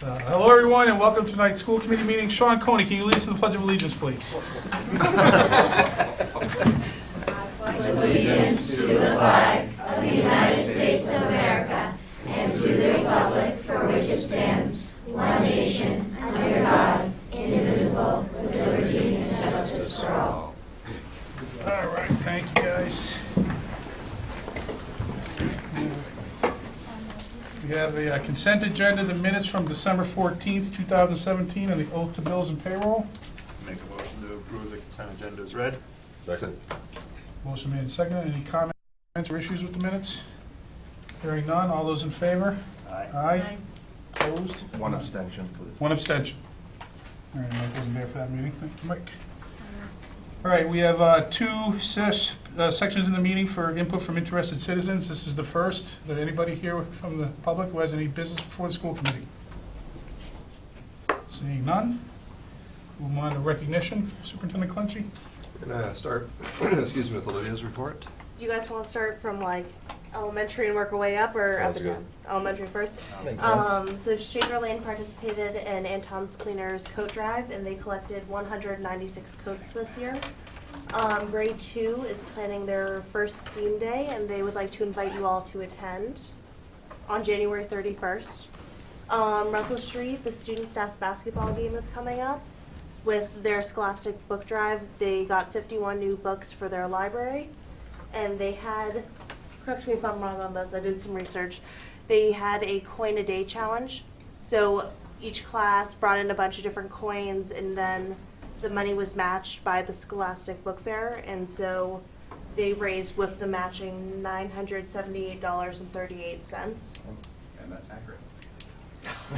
Hello, everyone, and welcome to tonight's school committee meeting. Sean Coney, can you lead us in the Pledge of Allegiance, please? Allegiance to the flag of the United States of America and to the republic for which it stands, one nation, under God, indivisible, with liberty and justice for all. All right, thank you, guys. We have a consent agenda, the minutes from December 14th, 2017, and the oath to bills and payroll. Make a motion to approve the consent agenda as read. Second. Motion made and seconded. Any comments or issues with the minutes? Hearing none. All those in favor? Aye. Aye. Opposed? One abstention, please. One abstention. All right, Mike wasn't there for that meeting. Thank you, Mike. All right, we have two sections in the meeting for input from interested citizens. This is the first. Is there anybody here from the public who has any business before the school committee? Seeing none. Move on to recognition. Superintendent Clenchey. We're going to start, excuse me, with Olivia's report. Do you guys want to start from like elementary and work our way up, or up Sounds and good. down? Elementary first. Makes So Shaker Lane participated in Anton's Cleaners coat drive, and they collected 196 coats this year. Grade 2 is planning their first STEAM day, and they would like to invite you all to attend on January 31st. Russell Street, the student staff basketball game is coming up. With their Scholastic book drive, they got 51 new books for their library, and they had, correct me if I'm wrong on this, I did some research, they had a coin a day challenge. So each class brought in a bunch of different coins, and then the money was matched by the Scholastic Book Fair, and so they raised, with the matching, $978.38. And that's accurate.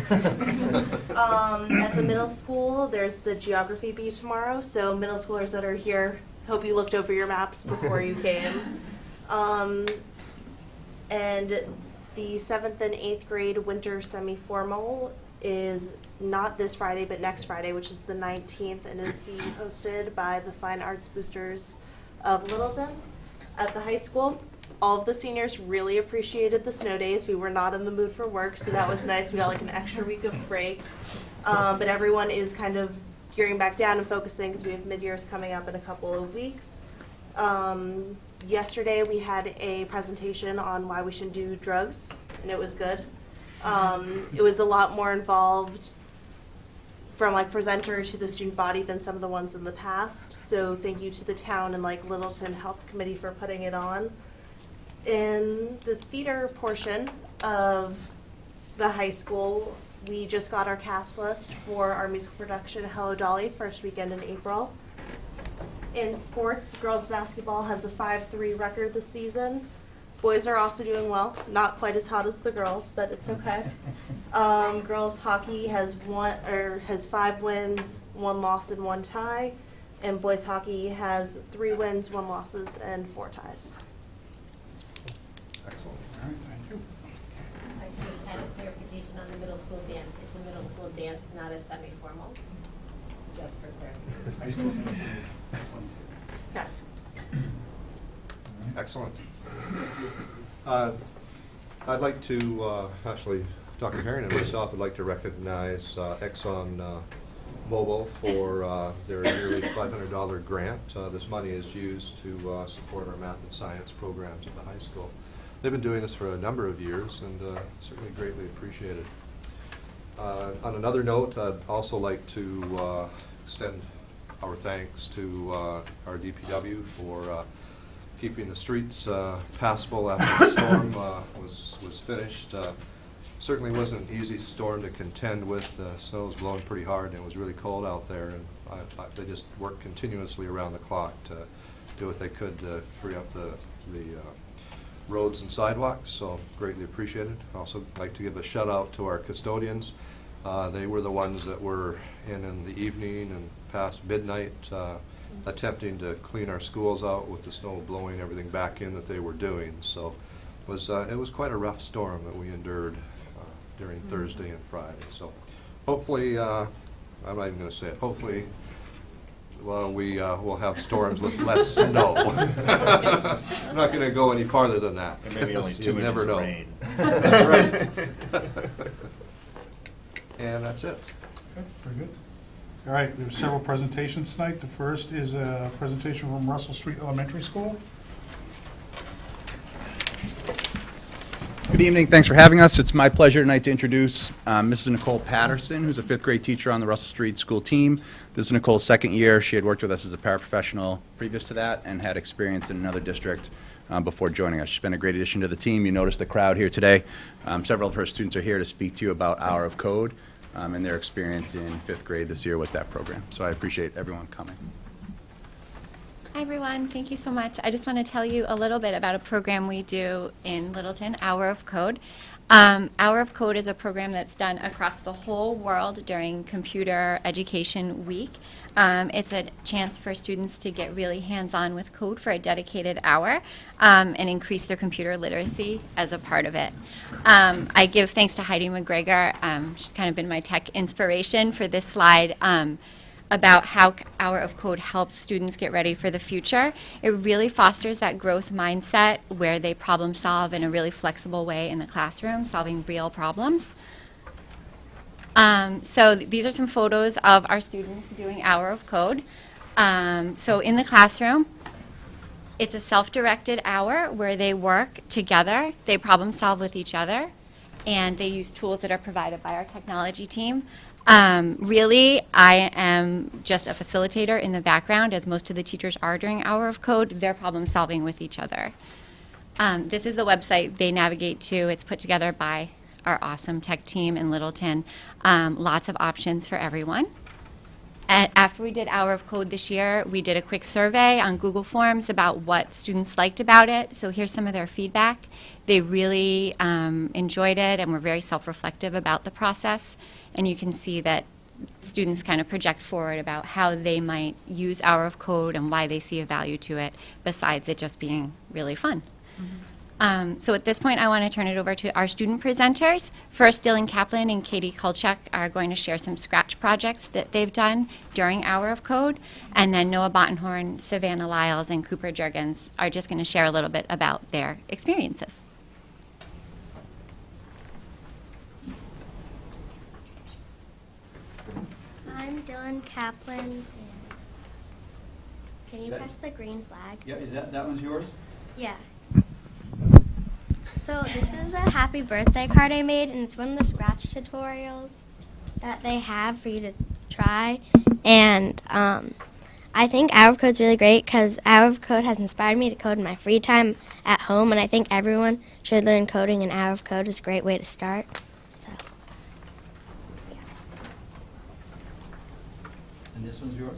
At the middle school, there's the geography bee tomorrow, so middle schoolers that are here, hope you looked over your maps before you came. And the 7th and 8th grade winter semi-formal is not this Friday, but next Friday, which is the 19th, and is being hosted by the Fine Arts Boosters of Littleton at the high school. All of the seniors really appreciated the snow days. We were not in the mood for work, so that was nice. We got like an extra week of break. But everyone is kind of gearing back down and focusing because we have mid-years coming up in a couple of weeks. Yesterday we had a presentation on why we shouldn't do drugs, and it was good. It was a lot more involved from like presenter to the student body than some of the ones in the past. So thank you to the town and like Littleton Health Committee for putting it on. In the theater portion of the high school, we just got our cast list for our musical production Hello Dolly, first weekend in April. In sports, girls basketball has a 5-3 record this season. Boys are also doing well, not quite as hot as the girls, but it's okay. Girls hockey has 5 wins, 1 loss, and 1 tie, and boys hockey has 3 wins, 1 losses, and 4 ties. Excellent. All right, thank you. I just had a clarification on the middle school dance. It's a middle school dance, not a semi-formal, just for clarification. Yeah. Excellent. I'd like to, actually, Dr. Herring and myself would like to recognize Exxon Mobil for their nearly $500 grant. This money is used to support our math and science programs at the high school. They've been doing this for a number of years, and certainly greatly appreciated. On another note, I'd also like to extend our thanks to our DPW for keeping the streets passable after the storm was finished. Certainly wasn't an easy storm to contend with. The snow was blowing pretty hard, and it was really cold out there, and they just worked continuously around the clock to do what they could to free up the roads and sidewalks, so greatly appreciated. I'd also like to give a shout out to our custodians. They were the ones that were in the evening and past midnight attempting to clean our schools out with the snow blowing everything back in that they were doing. So it was quite a rough storm that we endured during Thursday and Friday. So hopefully, I'm not even going to say it, hopefully well, we'll have storms with less snow. I'm not going to go any farther than that. And maybe only 2 You never inches of know. rain. That's right. And that's it. Okay, very good. All right, we have several presentations tonight. The first is a presentation from Russell Street Elementary School. Good evening. Thanks for having us. It's my pleasure tonight to introduce Mrs. Nicole Patterson, who's a fifth grade teacher on the Russell Street School team. This is Nicole's second year. She had worked with us as a paraprofessional previous to that and had experience in another district before joining us. She's been a great addition to the team. You noticed the crowd here today. Several of her students are here to speak to you about Hour of Code and their experience in fifth grade this year with that program. So I appreciate everyone coming. Hi, everyone. Thank you so much. I just want to tell you a little bit about a program we do in Littleton, Hour of Code. Hour of Code is a program that's done across the whole world during Computer Education Week. It's a chance for students to get really hands-on with code for a dedicated hour and increase their computer literacy as a part of it. I give thanks to Heidi McGregor. She's kind of been my tech inspiration for this slide. About how Hour of Code helps students get ready for the future. It really fosters that growth mindset where they problem solve in a really flexible way in the classroom, solving real problems. So these are some photos of our students doing Hour of Code. So in the classroom, it's a self-directed hour where they work together, they problem solve with each other, and they use tools that are provided by our technology team. Really, I am just a facilitator in the background, as most of the teachers are during Hour of Code. They're problem solving with each other. This is the website they navigate to. It's put together by our awesome tech team in Littleton. Lots of options for everyone. After we did Hour of Code this year, we did a quick survey on Google Forms about what students liked about it. So here's some of their feedback. They really enjoyed it and were very self-reflective about the process. And you can see that students kind of project forward about how they might use Hour of Code and why they see a value to it, besides it just being really fun. So at this point, I want to turn it over to our student presenters. First, Dylan Kaplan and Katie Kolchuk are going to share some Scratch projects that they've done during Hour of Code. And then Noah Bottenhorn, Savannah Lyles, and Cooper Jurgens are just going to share a little bit about their experiences. I'm Dylan Kaplan. Can you press the green flag? Yeah, is that one's yours? Yeah. So this is a happy birthday card I made, and it's one of the Scratch tutorials that they have for you to try. And I think Hour of Code's really great because Hour of Code has inspired me to code in my free time at home, and I think everyone should learn coding, and Hour of Code is a great way to start. So, yeah. And this one's yours?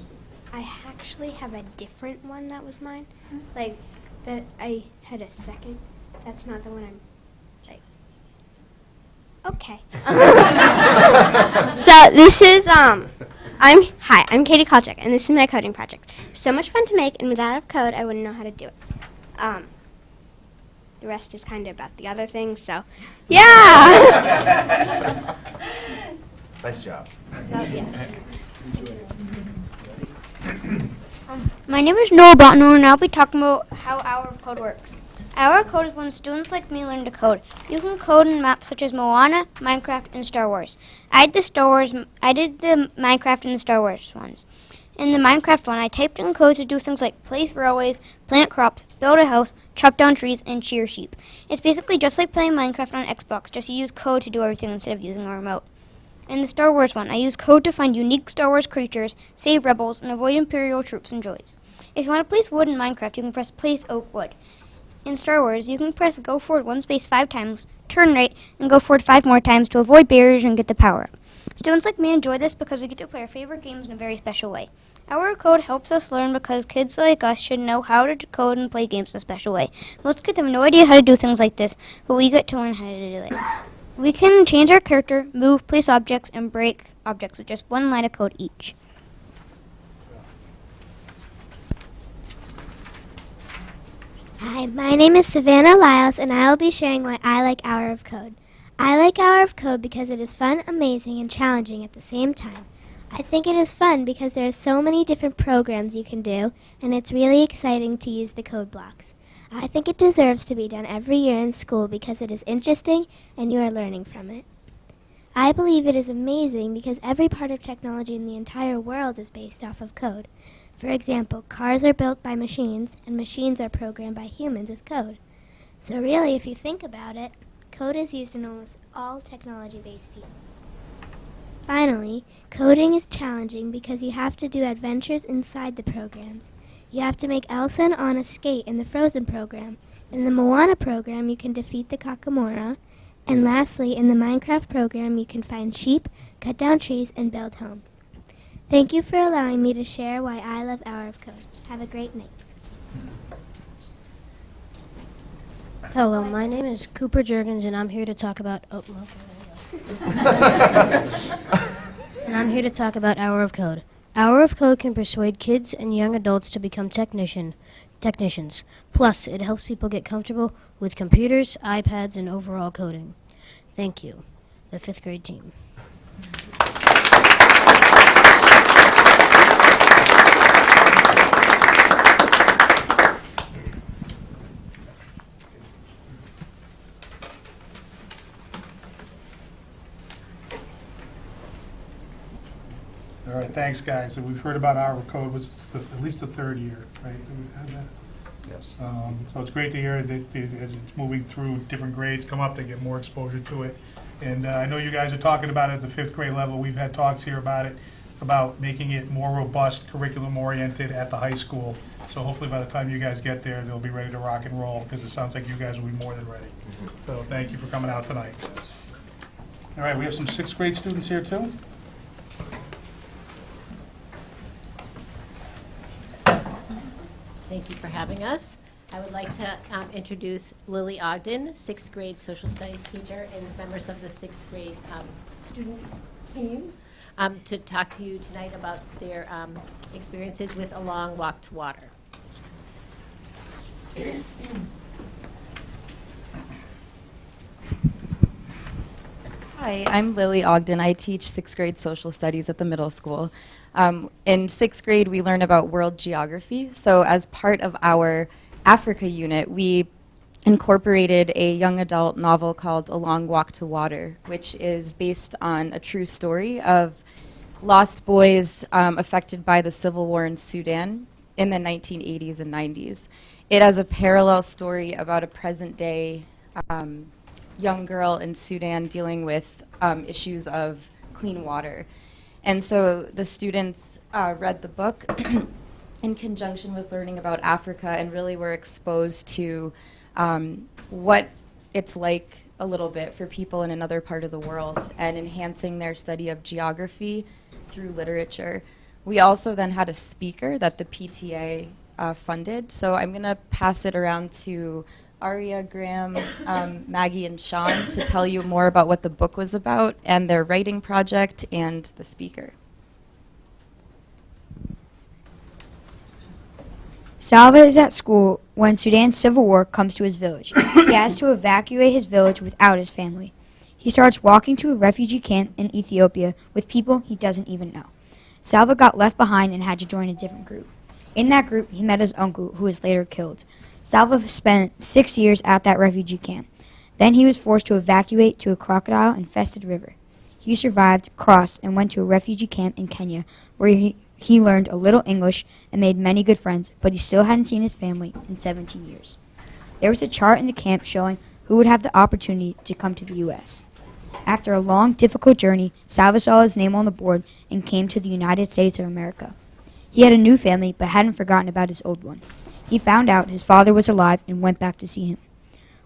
I actually have a different one that was mine. Like, that I had a second. That's not the one I'm, like, okay. So this is, I'm Katie Kolchuk, and this is my coding project. So much fun to make, and without a code, I wouldn't know how to do it. The rest is kind of about the other things, so, yeah! Nice job. So, yes. My name is Noah Bottenhorn, and I'll be talking about how Hour of Code works. Hour of Code is when students like me learn to code. You can code in maps such as Moana, Minecraft, and Star Wars. I did the Minecraft and the Star Wars ones. In the Minecraft one, I typed in code to do things like place railways, plant crops, build a house, chop down trees, and shear sheep. It's basically just like playing Minecraft on Xbox, just you use code to do everything instead of using a remote. In the Star Wars one, I use code to find unique Star Wars creatures, save rebels, and avoid Imperial troops and droids. If you want to place wood in Minecraft, you can press place oak wood. In Star Wars, you can press go forward 1 space 5 times, turn right, and go forward 5 more times to avoid barriers and get the power up. Students like me enjoy this because we get to play our favorite games in a very special way. Hour Code helps us learn because kids like us should know how to code and play games in a special way. Most kids have no idea how to do things like this, but we get to learn how to do it. We can change our character, move, place objects, and break objects with just 1 line of code each. Hi, my name is Savannah Lyles, and I'll be sharing why I like Hour of Code. I like Hour of Code because it is fun, amazing, and challenging at the same time. I think it is fun because there are so many different programs you can do, and it's really exciting to use the code blocks. I think it deserves to be done every year in school because it is interesting and you are learning from it. I believe it is amazing because every part of technology in the entire world is based off of code. For example, cars are built by machines, and machines are programmed by humans with code. So really, if you think about it, code is used in almost all technology-based fields. Finally, coding is challenging because you have to do adventures inside the programs. You have to make Elsa and Anna skate in the Frozen program. In the Moana program, you can defeat the Kakamora. And lastly, in the Minecraft program, you can find sheep, cut down trees, and build homes. Thank you for allowing me to share why I love Hour of Code. Have a great night. Hello, my name is Cooper Jurgens, and I'm here to talk about. Oh, okay, there we go. And I'm here to talk about Hour of Code. Hour of Code can persuade kids and young adults to become technicians. Plus, it helps people get comfortable with computers, iPads, and overall coding. Thank you, the 5th grade team. All right, thanks, guys. And we've heard about Hour of Code, was at least the 3rd year, right? that we've had that? Yes. So it's great to hear that as it's moving through, different grades come up, they get more exposure to it. And I know you guys are talking about it at the 5th grade level. We've had talks here about it, about making it more robust, curriculum-oriented at the high school. So hopefully by the time you guys get there, they'll be ready to rock and roll, because it sounds like you guys will be more than ready. So thank you for coming out tonight. All right, we have some 6th grade students here, too. Thank you for having us. I would like to introduce Lily Ogden, 6th grade social studies teacher, and members of the 6th grade student team, to talk to you tonight about their experiences with A Long Walk to Water. Hi, I'm Lily Ogden. I teach 6th grade social studies at the middle school. In 6th grade, we learn about world geography. So as part of our Africa unit, we incorporated a young adult novel called A Long Walk to Water, which is based on a true story of lost boys affected by the civil war in Sudan in the 1980s and 90s. It has a parallel story about a present-day young girl in Sudan dealing with issues of clean water. And so the students read the book in conjunction with learning about Africa and really were exposed to what it's like a little bit for people in another part of the world and enhancing their study of geography through literature. We also then had a speaker that the PTA funded. So I'm going to pass it around to Aria, Graham, Maggie, and Sean to tell you more about what the book was about and their writing project and the speaker. Salva is at school when Sudan's civil war comes to his village. He has to evacuate his village without his family. He starts walking to a refugee camp in Ethiopia with people he doesn't even know. Salva got left behind and had to join a different group. In that group, he met his uncle, who was later killed. Salva spent 6 years at that refugee camp. Then he was forced to evacuate to a crocodile-infested river. He survived, crossed, and went to a refugee camp in Kenya, where he learned a little English and made many good friends, but he still hadn't seen his family in 17 years. There was a chart in the camp showing who would have the opportunity to come to the U.S. After a long, difficult journey, Salva saw his name on the board and came to the United States of America. He had a new family, but hadn't forgotten about his old one. He found out his father was alive and went back to see him.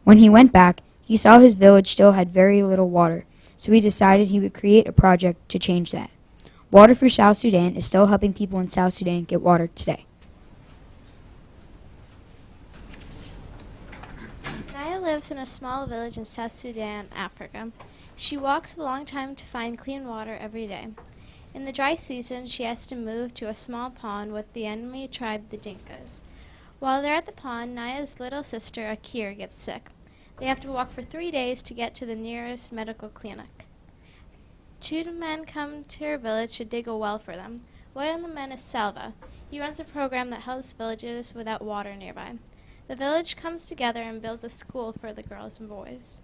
When he went back, he saw his village still had very little water, so he decided he would create a project to change that. Water for South Sudan is still helping people in South Sudan get water today. Naya lives in a small village in South Sudan, Africa. She walks a long time to find clean water every day. In the dry season, she has to move to a small pond with the enemy tribe, the Dinkas. While they're at the pond, Naya's little sister, Akir, gets sick. They have to walk for 3 days to get to the nearest medical clinic. 2 men come to her village to dig a well for them. One of the men is Salva. He runs a program that helps villages without water nearby. The village comes together and builds a school for the girls and boys.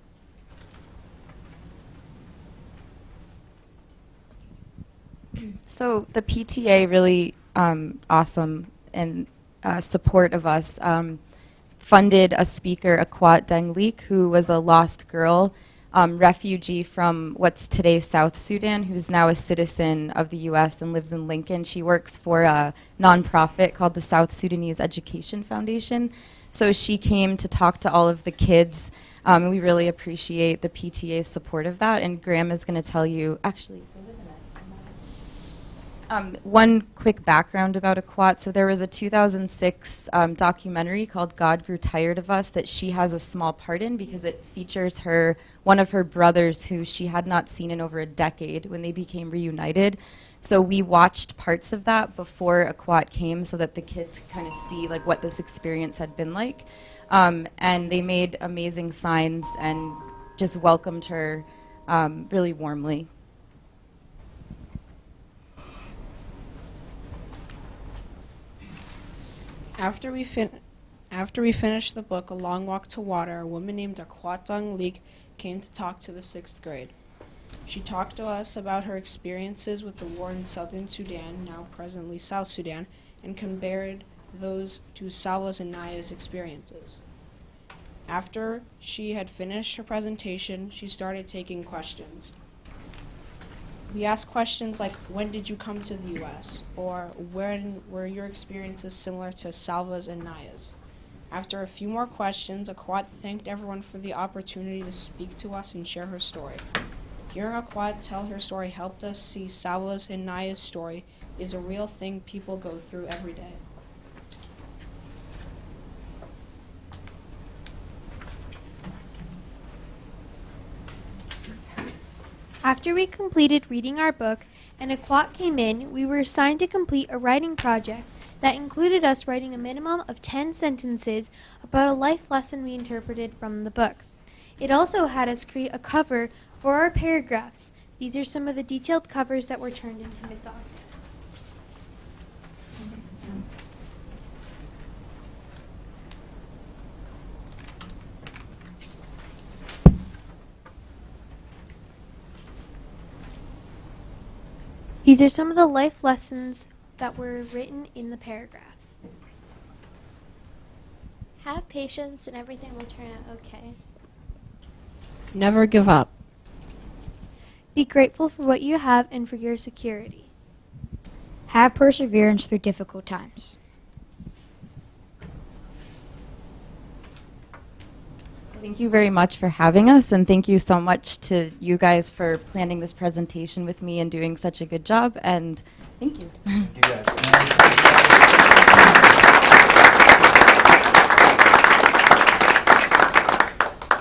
So the PTA really awesome and support of us funded a speaker, Akwat Denglik, who was a lost girl refugee from what's today South Sudan, who's now a citizen of the U.S. and lives in Lincoln. She works for a nonprofit called the South Sudanese Education Foundation. So she came to talk to all of the kids, and we really appreciate the PTA's support of that. And Graham is going to tell you, actually, one quick background about Akwat. So there was a 2006 documentary called God Grew Tired of Us that she has a small part in because it features one of her brothers who she had not seen in over a decade when they became reunited. So we watched parts of that before Akwat came so that the kids could kind of see like what this experience had been like. And they made amazing signs and just welcomed her really warmly. After we finished the book, A Long Walk to Water, a woman named Akwat Denglik came to talk to the 6th grade. She talked to us about her experiences with the war in southern Sudan, now presently South Sudan, and compared those to Salva's and Naya's experiences. After she had finished her presentation, she started taking questions. We asked questions like, when did you come to the U.S.? Or when were your experiences similar to Salva's and Naya's? After a few more questions, Akwat thanked everyone for the opportunity to speak to us and share her story. Hearing Akwat tell her story helped us see Salva's and Naya's story is a real thing people go through every day. After we completed reading our book and Akwat came in, we were assigned to complete a writing project that included us writing a minimum of 10 sentences about a life lesson we interpreted from the book. It also had us create a cover for our paragraphs. These are some of the detailed covers that were turned into Miss Ogden. These are some of the life lessons that were written in the paragraphs. Have patience and everything will turn out okay. Never give up. Be grateful for what you have and for your security. Have perseverance through difficult times. Thank you very much for having us, and thank you so much to you guys for planning this presentation with me and doing such a good job, and thank you. You guys.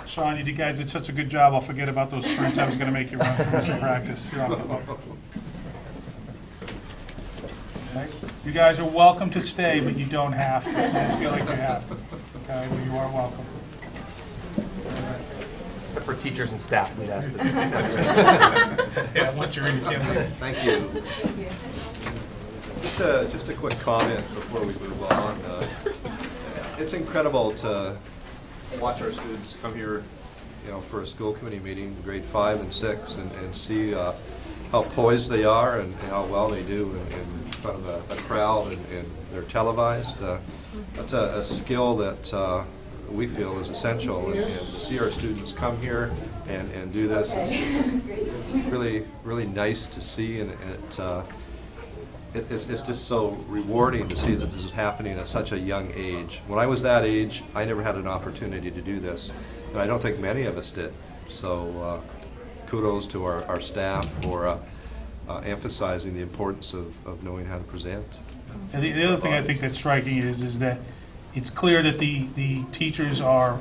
Sean, you guys did such a good job. I'll forget about those sprints I was going to make you run for missing practice. You're off the hook. Okay. You guys are welcome to stay, but you don't have to. Don't feel like you have to. Okay, well, you are welcome. Except for teachers and staff, we'd ask them. Yeah, once you're in, you can't leave. Thank you. Just a quick comment before we move on. It's incredible to watch our students come here, for a school committee meeting, grade 5 and 6, and see how poised they are and how well they do in front of a crowd, and they're televised. That's a skill that we feel is essential, and to see our students come here and do this is really, really nice to see, and it's just so rewarding to see that this is happening at such a young age. When I was that age, I never had an opportunity to do this, and I don't think many of us did. So kudos to our staff for emphasizing the importance of knowing how to present. And the other thing I think that's striking is that it's clear that the teachers are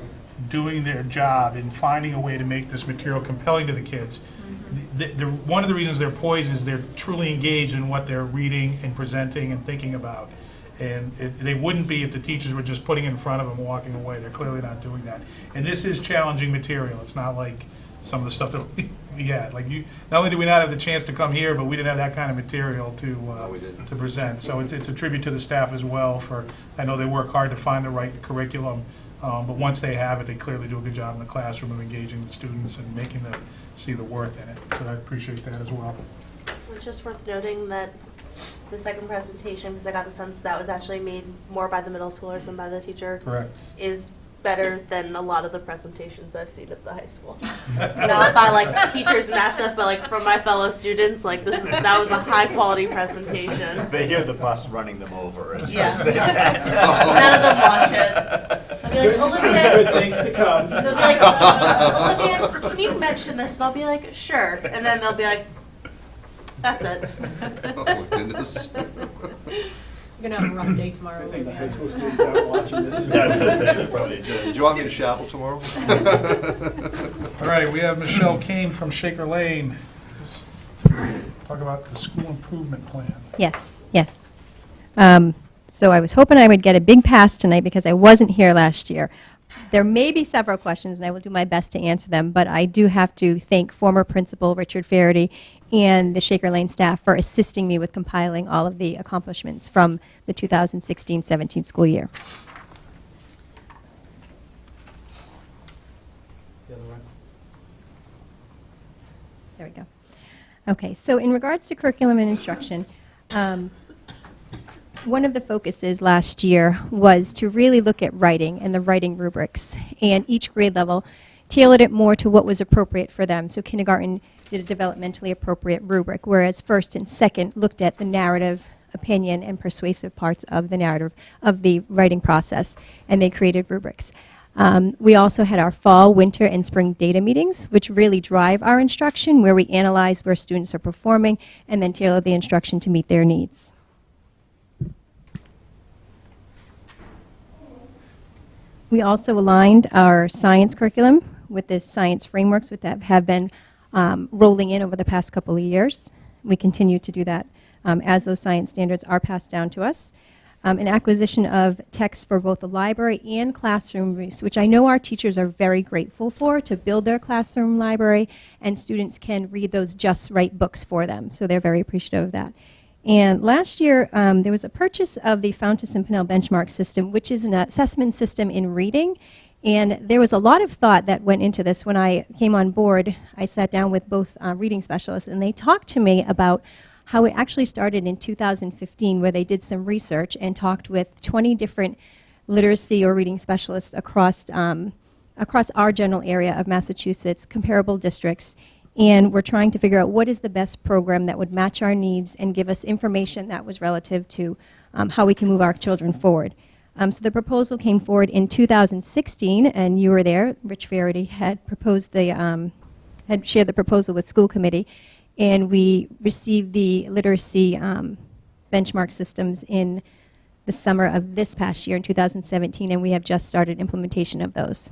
doing their job in finding a way to make this material compelling to the kids. One of the reasons they're poised is they're truly engaged in what they're reading and presenting and thinking about. And they wouldn't be if the teachers were just putting it in front of them and walking away. They're clearly not doing that. And this is challenging material. It's not like some of the stuff that we had. Like not only did we not have the chance to come here, but we didn't have that kind of material to present. So it's a tribute to the staff as well. I know they work hard to find the right curriculum, but once they have it, they clearly do a good job in the classroom of engaging the students and making them see the worth in it. So I appreciate that as well. it's just worth noting that the second presentation, because I got the sense that was actually made more by the middle schoolers than by the teacher. Correct. Is better than a lot of the presentations I've seen at the high school. Not by like teachers and that stuff, but like from my fellow students, like that was a high quality presentation. They hear the bus running them over as Yeah. I say that. None of them watch it. They'll be like, Olivia. Good things to come. They'll be like, Olivia, can you mention this? And I'll be like, sure. And then they'll be like, that's it. Oh, my goodness. You're going to have a rough day tomorrow. I think the high school students aren't watching this. Yeah, I was gonna say, they're probably Do you want me to shackle tomorrow? All right, we have Michelle Kane from Shaker Lane. Talk about the school improvement plan. Yes, yes. So I was hoping I would get a big pass tonight because I wasn't here last year. There may be several questions, and I will do my best to answer them, but I do have to thank former principal Richard Faraday and the Shaker Lane staff for assisting me with compiling all of the accomplishments from the 2016-17 school year. The other one. There we go. Okay, so in regards to curriculum and instruction, one of the focuses last year was to really look at writing and the writing rubrics, and each grade level tailored it more to what was appropriate for them. So kindergarten did a developmentally appropriate rubric, whereas first and second looked at the narrative, opinion, and persuasive parts of the narrative of the writing process, and they created rubrics. We also had our fall, winter, and spring data meetings, which really drive our instruction, where we analyze where students are performing and then tailor the instruction to meet their needs. We also aligned our science curriculum with the science frameworks that have been rolling in over the past couple of years. We continue to do that as those science standards are passed down to us. An acquisition of texts for both the library and classroom use, which I know our teachers are very grateful for, to build their classroom library, and students can read those just right books for them. So they're very appreciative of that. And last year, there was a purchase of the Fountas and Pinnell benchmark system, which is an assessment system in reading. And there was a lot of thought that went into this. When I came on board, I sat down with both reading specialists, and they talked to me about how it actually started in 2015, where they did some research and talked with 20 different literacy or reading specialists across our general area of Massachusetts, comparable districts. And we're trying to figure out what is the best program that would match our needs and give us information that was relative to how we can move our children forward. So the proposal came forward in 2016, and you were there. Rich Faraday had proposed had shared the proposal with school committee, and we received the literacy benchmark systems in the summer of this past year in 2017, and we have just started implementation of those.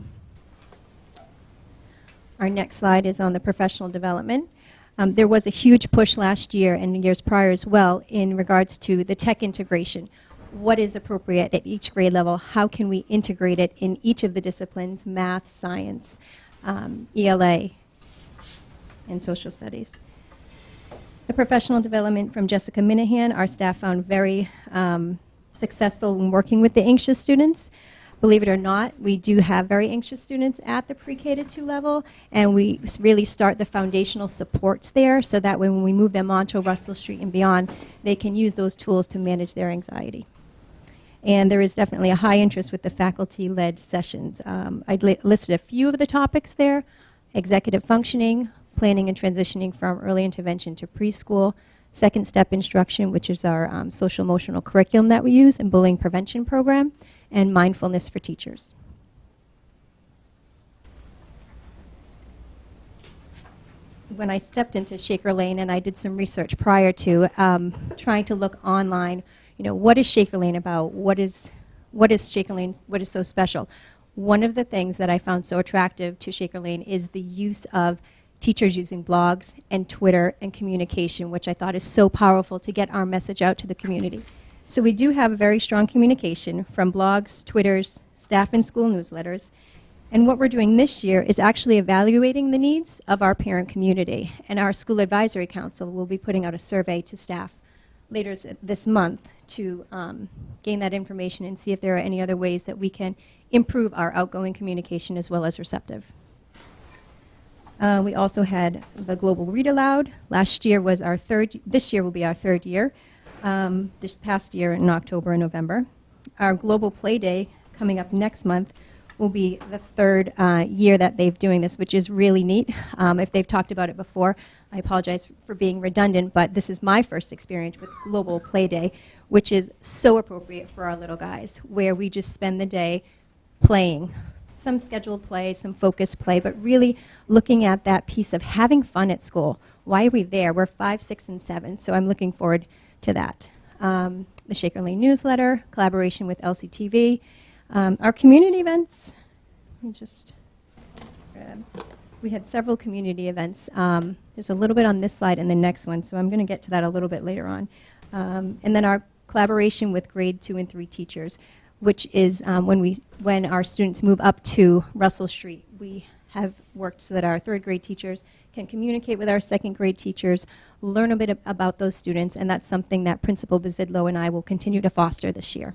Our next slide is on the professional development. There was a huge push last year and years prior as well in regards to the tech integration. What is appropriate at each grade level? How can we integrate it in each of the disciplines, math, science, ELA, and social studies? The professional development from Jessica Minahan, our staff found very successful in working with the anxious students. Believe it or not, we do have very anxious students at the pre-K to 2 level, and we really start the foundational supports there so that when we move them on to Russell Street and beyond, they can use those tools to manage their anxiety. And there is definitely a high interest with the faculty-led sessions. I listed a few of the topics there: executive functioning, planning and transitioning from early intervention to preschool, second step instruction, which is our social emotional curriculum that we use, and bullying prevention program, and mindfulness for teachers. When I stepped into Shaker Lane, and I did some research prior to trying to look online, what is Shaker Lane about? What is Shaker Lane? What is so special? One of the things that I found so attractive to Shaker Lane is the use of teachers using blogs and Twitter and communication, which I thought is so powerful to get our message out to the community. So we do have a very strong communication from blogs, Twitters, staff and school newsletters. And what we're doing this year is actually evaluating the needs of our parent community. And our school advisory council will be putting out a survey to staff later this month to gain that information and see if there are any other ways that we can improve our outgoing communication as well as receptive. We also had the Global Read Aloud. Last year was our third, this year will be our third year. This past year in October and November. Our Global Play Day coming up next month will be the third year that they've doing this, which is really neat. If they've talked about it before, I apologize for being redundant, but this is my first experience with Global Play Day, which is so appropriate for our little guys, where we just spend the day playing. Some scheduled play, some focused play, but really looking at that piece of having fun at school. Why are we there? We're 5, 6, and 7, so I'm looking forward to that. The Shaker Lane newsletter, collaboration with LCTV, our community events. Let me just grab. We had several community events. There's a little bit on this slide and the next one, so I'm going to get to that a little bit later on. And then our collaboration with grade 2 and 3 teachers, which is when our students move up to Russell Street. We have worked so that our 3rd grade teachers can communicate with our 2nd grade teachers, learn a bit about those students, and that's something that Principal Bazidlo and I will continue to foster this year.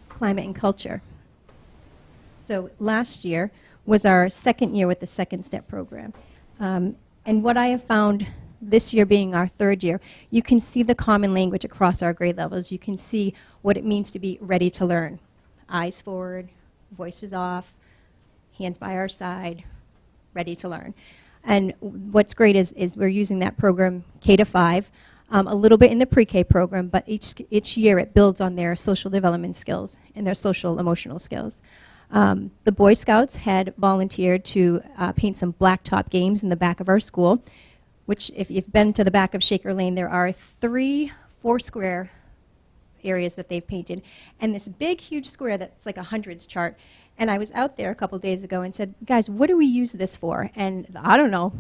Climate and culture. So last year was our 2nd year with the Second Step program. And what I have found this year being our 3rd year, you can see the common language across our grade levels. You can see what it means to be ready to learn. Eyes forward, voices off, hands by our side, ready to learn. And what's great is we're using that program K to 5, a little bit in the pre-K program, but each year it builds on their social development skills and their social emotional skills. The Boy Scouts had volunteered to paint some blacktop games in the back of our school, which if you've been to the back of Shaker Lane, there are 3 4-square areas that they've painted, and this big, huge square that's like a hundreds chart. And I was out there a couple days ago and said, guys, what do we use this for? And I don't know,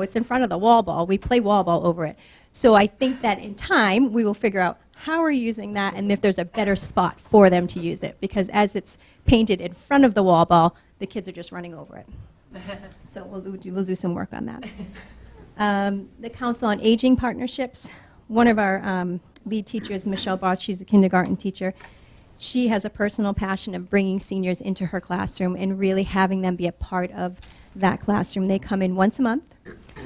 it's in front of the wall ball. We play wall ball over it. So I think that in time, we will figure out how we're using that and if there's a better spot for them to use it. Because as it's painted in front of the wall ball, the kids are just running over it. So we'll do some work on that. The Council on Aging partnerships. One of our lead teachers, Michelle Barth, she's a kindergarten teacher. She has a personal passion of bringing seniors into her classroom and really having them be a part of that classroom. They come in once a month,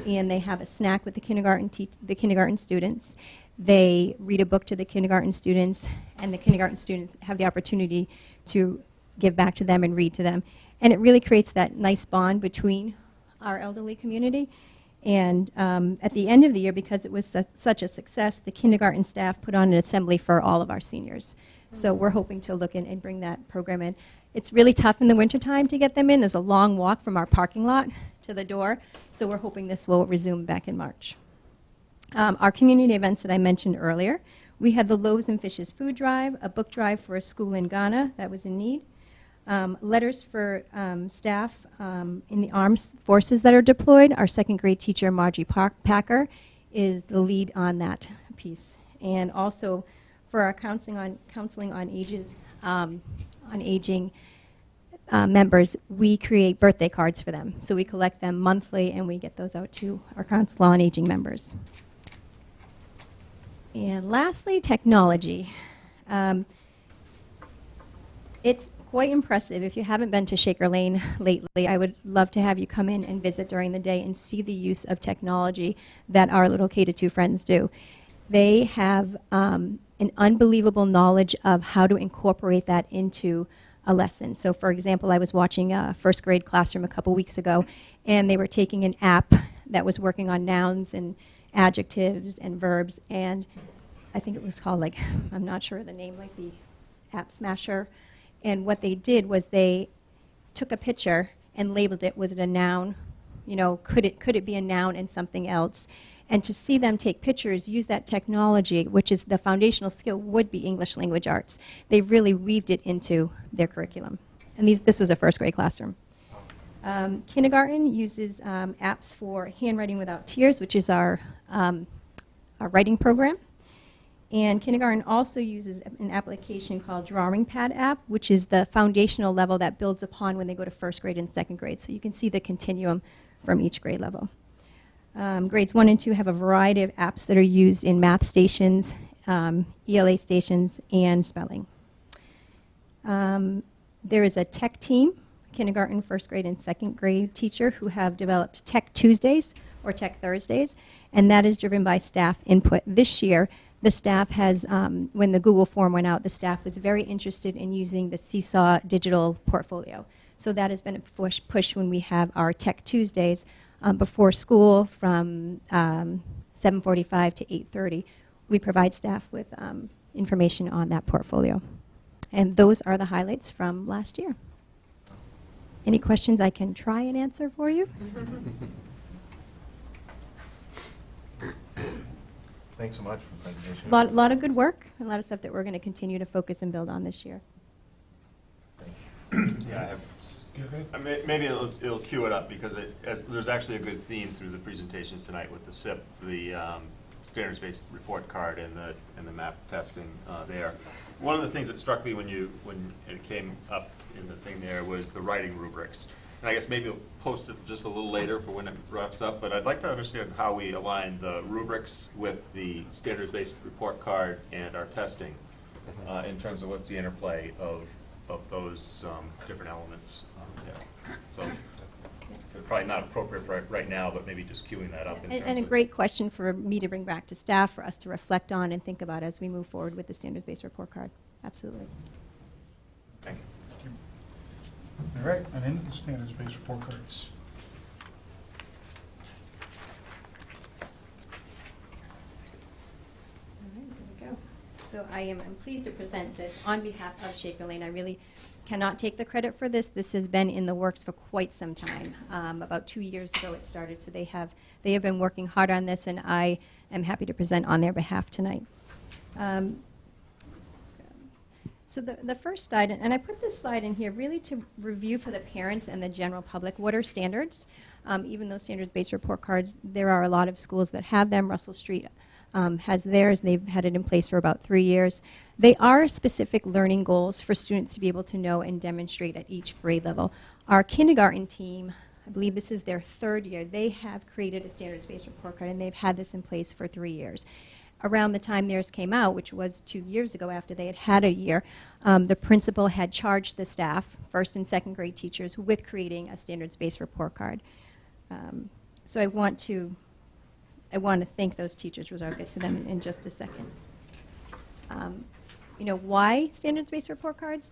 and they have a snack with the kindergarten students. They read a book to the kindergarten students, and the kindergarten students have the opportunity to give back to them and read to them. And it really creates that nice bond between our elderly community. And at the end of the year, because it was such a success, the kindergarten staff put on an assembly for all of our seniors. So we're hoping to look in and bring that program in. It's really tough in the wintertime to get them in. There's a long walk from our parking lot to the door. So we're hoping this will resume back in March. Our community events that I mentioned earlier, we had the Loaves and Fishes food drive, a book drive for a school in Ghana that was in need, letters for staff in the armed forces that are deployed. Our 2nd grade teacher, Margie Packer, is the lead on that piece. And also for our counseling on aging members, we create birthday cards for them. So we collect them monthly, and we get those out to our Council on Aging members. And lastly, technology. It's quite impressive. If you haven't been to Shaker Lane lately, I would love to have you come in and visit during the day and see the use of technology that our little K-2 friends do. They have an unbelievable knowledge of how to incorporate that into a lesson. So for example, I was watching a 1st grade classroom a couple weeks ago, and they were taking an app that was working on nouns and adjectives and verbs, and I think it was called, like, I'm not sure the name, like the App Smasher. And what they did was they took a picture and labeled it. Was it a noun? You know, could it be a noun and something else? And to see them take pictures, use that technology, which is the foundational skill, would be English language arts. They really weaved it into their curriculum. And this was a 1st grade classroom. Kindergarten uses apps for Handwriting Without Tears, which is our writing program. And kindergarten also uses an application called Drawing Pad app, which is the foundational level that builds upon when they go to 1st grade and 2nd grade. So you can see the continuum from each grade level. Grades 1 and 2 have a variety of apps that are used in math stations, ELA stations, and spelling. There is a tech team, kindergarten, first grade, and second grade teacher who have developed Tech Tuesdays or Tech Thursdays, and that is driven by staff input. This year, the staff has, when the Google form went out, the staff was very interested in using the Seesaw digital portfolio. So that has been a push when we have our Tech Tuesdays before school from 7:45 to 8:30. We provide staff with information on that portfolio. And those are the highlights from last year. Any questions I can try and answer for you? Thanks so much for the presentation. A lot of good work, a lot of stuff that we're going to continue to focus and build on this year. Yeah, I have. Go ahead. Maybe it'll cue it up because there's actually a good theme through the presentations tonight with the SIP, the standards-based report card, and the map testing there. One of the things that struck me when it came up in the thing there was the writing rubrics. And I guess maybe we'll post it just a little later for when it wraps up, but I'd like to understand how we align the rubrics with the standards-based report card and our testing in terms of what's the interplay of those different elements there. So probably not appropriate for right now, but maybe just queuing that up. And a great question for me to bring back to staff for us to reflect on and think about as we move forward with the standards-based report card. Absolutely. Thank you. All right, and into the standards-based report cards. All right, there we go. So I'm pleased to present this on behalf of Shaker Lane. I really cannot take the credit for this. This has been in the works for quite some time. About 2 years ago it started, so they have been working hard on this, and I am happy to present on their behalf tonight. So the first slide, and I put this slide in here really to review for the parents and the general public what are standards. Even though standards-based report cards, there are a lot of schools that have them. Russell Street has theirs. They've had it in place for about 3 years. They are specific learning goals for students to be able to know and demonstrate at each grade level. Our kindergarten team, I believe this is their 3rd year, they have created a standards-based report card, and they've had this in place for 3 years. Around the time theirs came out, which was 2 years ago after they had had a year, the principal had charged the staff, 1st and 2nd grade teachers, with creating a standards-based report card. So I want to thank those teachers, which I'll get to them in just a second. Why standards-based report cards?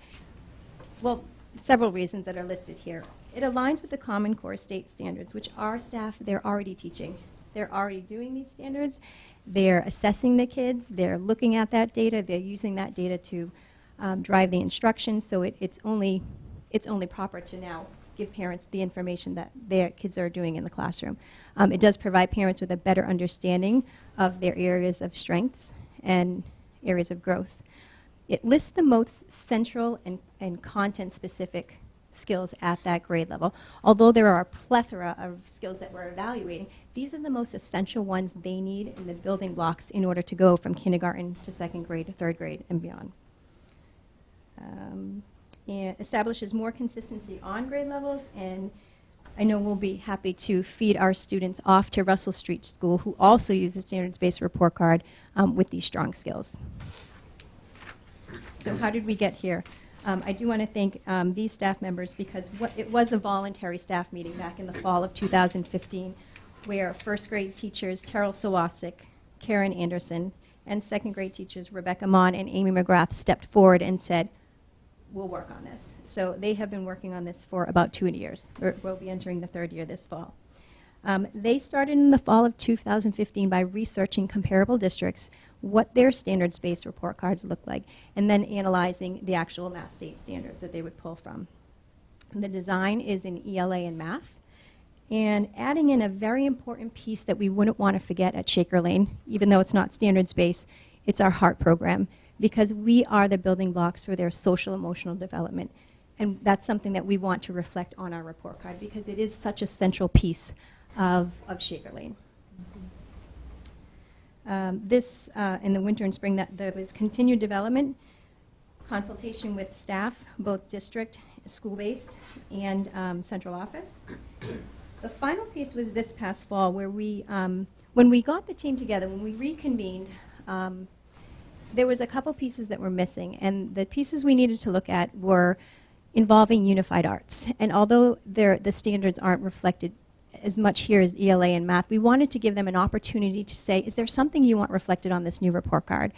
Well, several reasons that are listed here. It aligns with the Common Core state standards, which our staff, they're already teaching. They're already doing these standards. They're assessing the kids. They're looking at that data. They're using that data to drive the instruction. So it's only proper to now give parents the information that their kids are doing in the classroom. It does provide parents with a better understanding of their areas of strengths and areas of growth. It lists the most central and content-specific skills at that grade level. Although there are a plethora of skills that we're evaluating, these are the most essential ones they need in the building blocks in order to go from kindergarten to 2nd grade to 3rd grade and beyond. And establishes more consistency on grade levels, and I know we'll be happy to feed our students off to Russell Street School, who also use a standards-based report card with these strong skills. So how did we get here? I do want to thank these staff members because it was a voluntary staff meeting back in the fall of 2015 where 1st grade teachers Terrell Sawasik, Karen Anderson, and 2nd grade teachers Rebecca Mon and Amy McGrath stepped forward and said, we'll work on this. So they have been working on this for about 2 years. We'll be entering the 3rd year this fall. They started in the fall of 2015 by researching comparable districts, what their standards-based report cards look like, and then analyzing the actual Mass State standards that they would pull from. The design is in ELA and math, and adding in a very important piece that we wouldn't want to forget at Shaker Lane, even though it's not standards-based, it's our HEART program, because we are the building blocks for their social emotional development. And that's something that we want to reflect on our report card because it is such a central piece of Shaker Lane. This, in the winter and spring, there was continued development, consultation with staff, both district, school-based, and central office. The final piece was this past fall where we, when we got the team together, when we reconvened, there was a couple pieces that were missing, and the pieces we needed to look at were involving unified arts. And although the standards aren't reflected as much here as ELA and math, we wanted to give them an opportunity to say, is there something you want reflected on this new report card?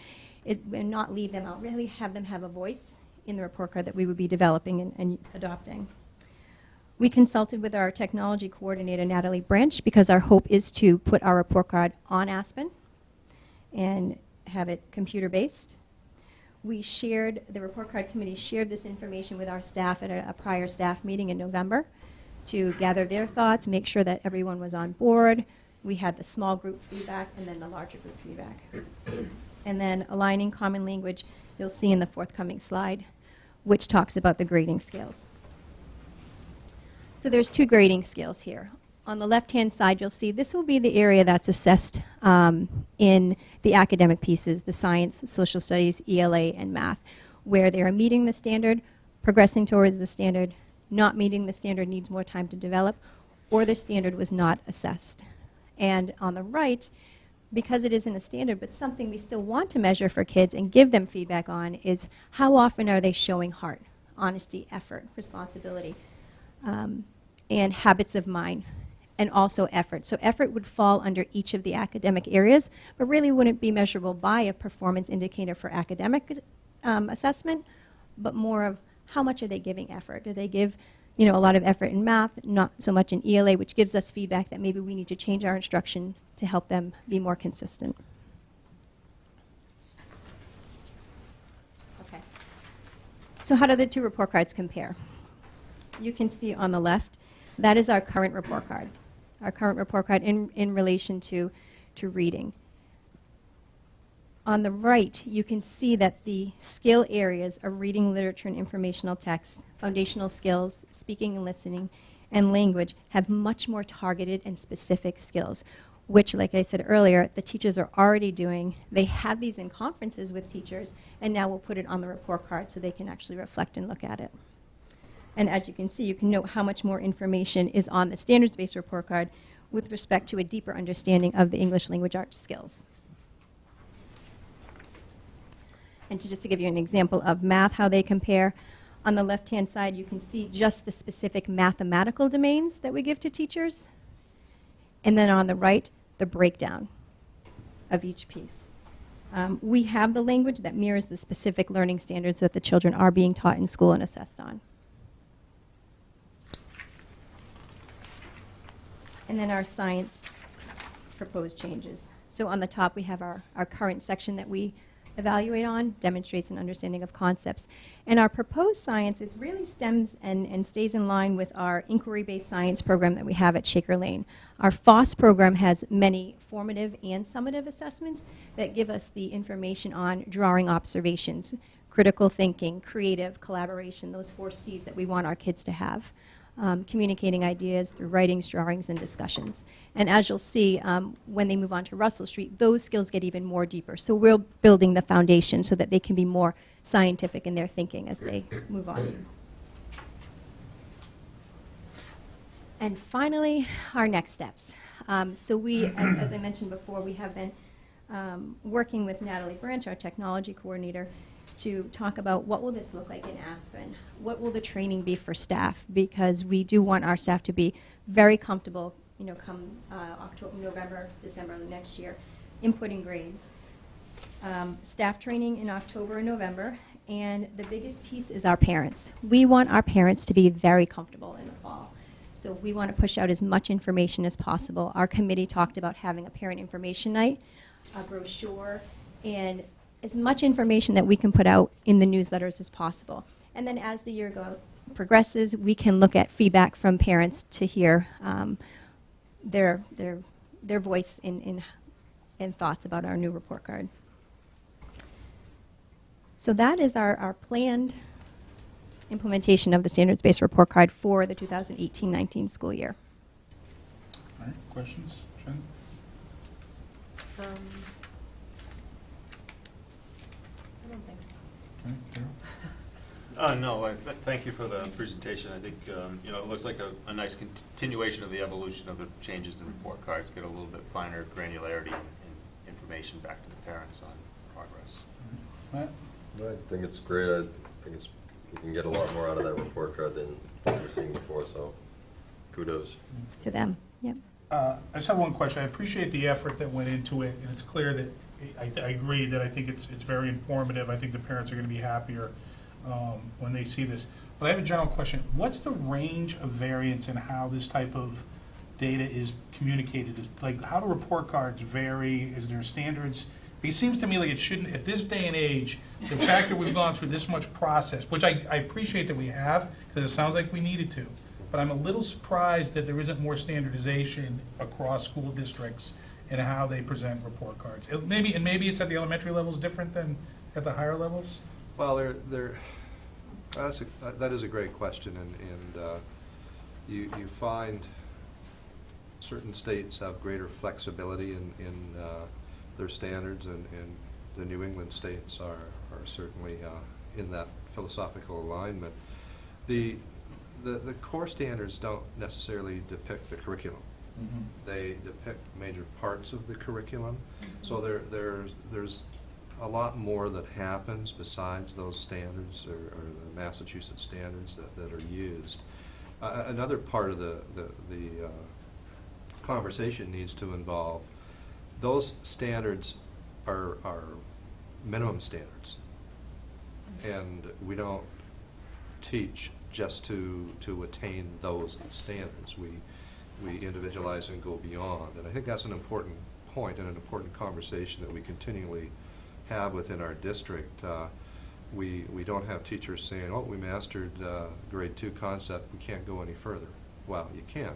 And not leave them out, really have them have a voice in the report card that we would be developing and adopting. We consulted with our technology coordinator, Natalie Branch, because our hope is to put our report card on Aspen and have it computer-based. The report card committee shared this information with our staff at a prior staff meeting in November to gather their thoughts, make sure that everyone was on board. We had the small group feedback and then the larger group feedback. And then aligning common language, you'll see in the forthcoming slide, which talks about the grading scales. So there's 2 grading scales here. On the left-hand side, you'll see this will be the area that's assessed in the academic pieces, the science, social studies, ELA, and math, where they are meeting the standard, progressing towards the standard, not meeting the standard, needs more time to develop, or the standard was not assessed. And on the right, because it isn't a standard, but something we still want to measure for kids and give them feedback on, is how often are they showing heart, honesty, effort, responsibility, and habits of mind, and also effort. So effort would fall under each of the academic areas, but really wouldn't be measurable by a performance indicator for academic assessment, but more of how much are they giving effort? Do they give a lot of effort in math, not so much in ELA, which gives us feedback that maybe we need to change our instruction to help them be more consistent. Okay. So how do the 2 report cards compare? You can see on the left, that is our current report card. Our current report card in relation to reading. On the right, you can see that the skill areas of reading, literature, and informational text, foundational skills, speaking and listening, and language have much more targeted and specific skills, which, like I said earlier, the teachers are already doing. They have these in conferences with teachers, and now we'll put it on the report card so they can actually reflect and look at it. And as you can see, you can note how much more information is on the standards-based report card with respect to a deeper understanding of the English language arts skills. And just to give you an example of math, how they compare, on the left-hand side, you can see just the specific mathematical domains that we give to teachers. And then on the right, the breakdown of each piece. We have the language that mirrors the specific learning standards that the children are being taught in school and assessed on. And then our science proposed changes. So on the top, we have our current section that we evaluate on, demonstrates an understanding of concepts. And our proposed science, it really stems and stays in line with our inquiry-based science program that we have at Shaker Lane. Our FOSS program has many formative and summative assessments that give us the information on drawing observations, critical thinking, creative, collaboration, those 4 C's that we want our kids to have. Communicating ideas through writings, drawings, and discussions. And as you'll see, when they move on to Russell Street, those skills get even more deeper. So we're building the foundation so that they can be more scientific in their thinking as they move on. And finally, our next steps. So we, as I mentioned before, we have been working with Natalie Branch, our technology coordinator, to talk about what will this look like in Aspen? What will the training be for staff? Because we do want our staff to be very comfortable, come October, November, December of next year, inputting grades. Staff training in October and November, and the biggest piece is our parents. We want our parents to be very comfortable in the fall. So we want to push out as much information as possible. Our committee talked about having a parent information night, a brochure, and as much information that we can put out in the newsletters as possible. And then as the year progresses, we can look at feedback from parents to hear their voice in thoughts about our new report card. So that is our planned implementation of the standards-based report card for the 2018-19 school year. All right, questions, Jen? I don't think so. Okay, Darryl? No, thank you for the presentation. I think it looks like a nice continuation of the evolution of the changes in report cards, get a little bit finer granularity and information back to the parents on progress. Matt? I think it's great. I think it's you can get a lot more out of that report card than what you're seeing before, so kudos. To them. Yep. I just have one question. I appreciate the effort that went into it, and it's clear that, I agree that I think it's very informative. I think the parents are going to be happier when they see this. But I have a general question. What's the range of variance in how this type of data is communicated? Like, how do report cards vary? Is there standards? It seems to me like it shouldn't, at this day and age, the fact that we've gone through this much process, which I appreciate that we have, because it sounds like we needed to, but I'm a little surprised that there isn't more standardization across school districts in how they present report cards. Maybe it's at the elementary levels different than at the higher levels? Well, that is a great question, and you find certain states have greater flexibility in their standards, and the New England states are certainly in that philosophical alignment. The core standards don't necessarily depict the curriculum. Mm-hmm. They depict major parts of the curriculum. So there's a lot more that happens besides those standards or the Massachusetts standards that are used. Another part of the conversation needs to involve those standards are minimum standards, and we don't teach just to attain those standards. We individualize and go beyond, and I think that's an important point and an important conversation that we continually have within our district. We don't have teachers saying, oh, we mastered grade 2 concept, we can't go any further. Well, you can,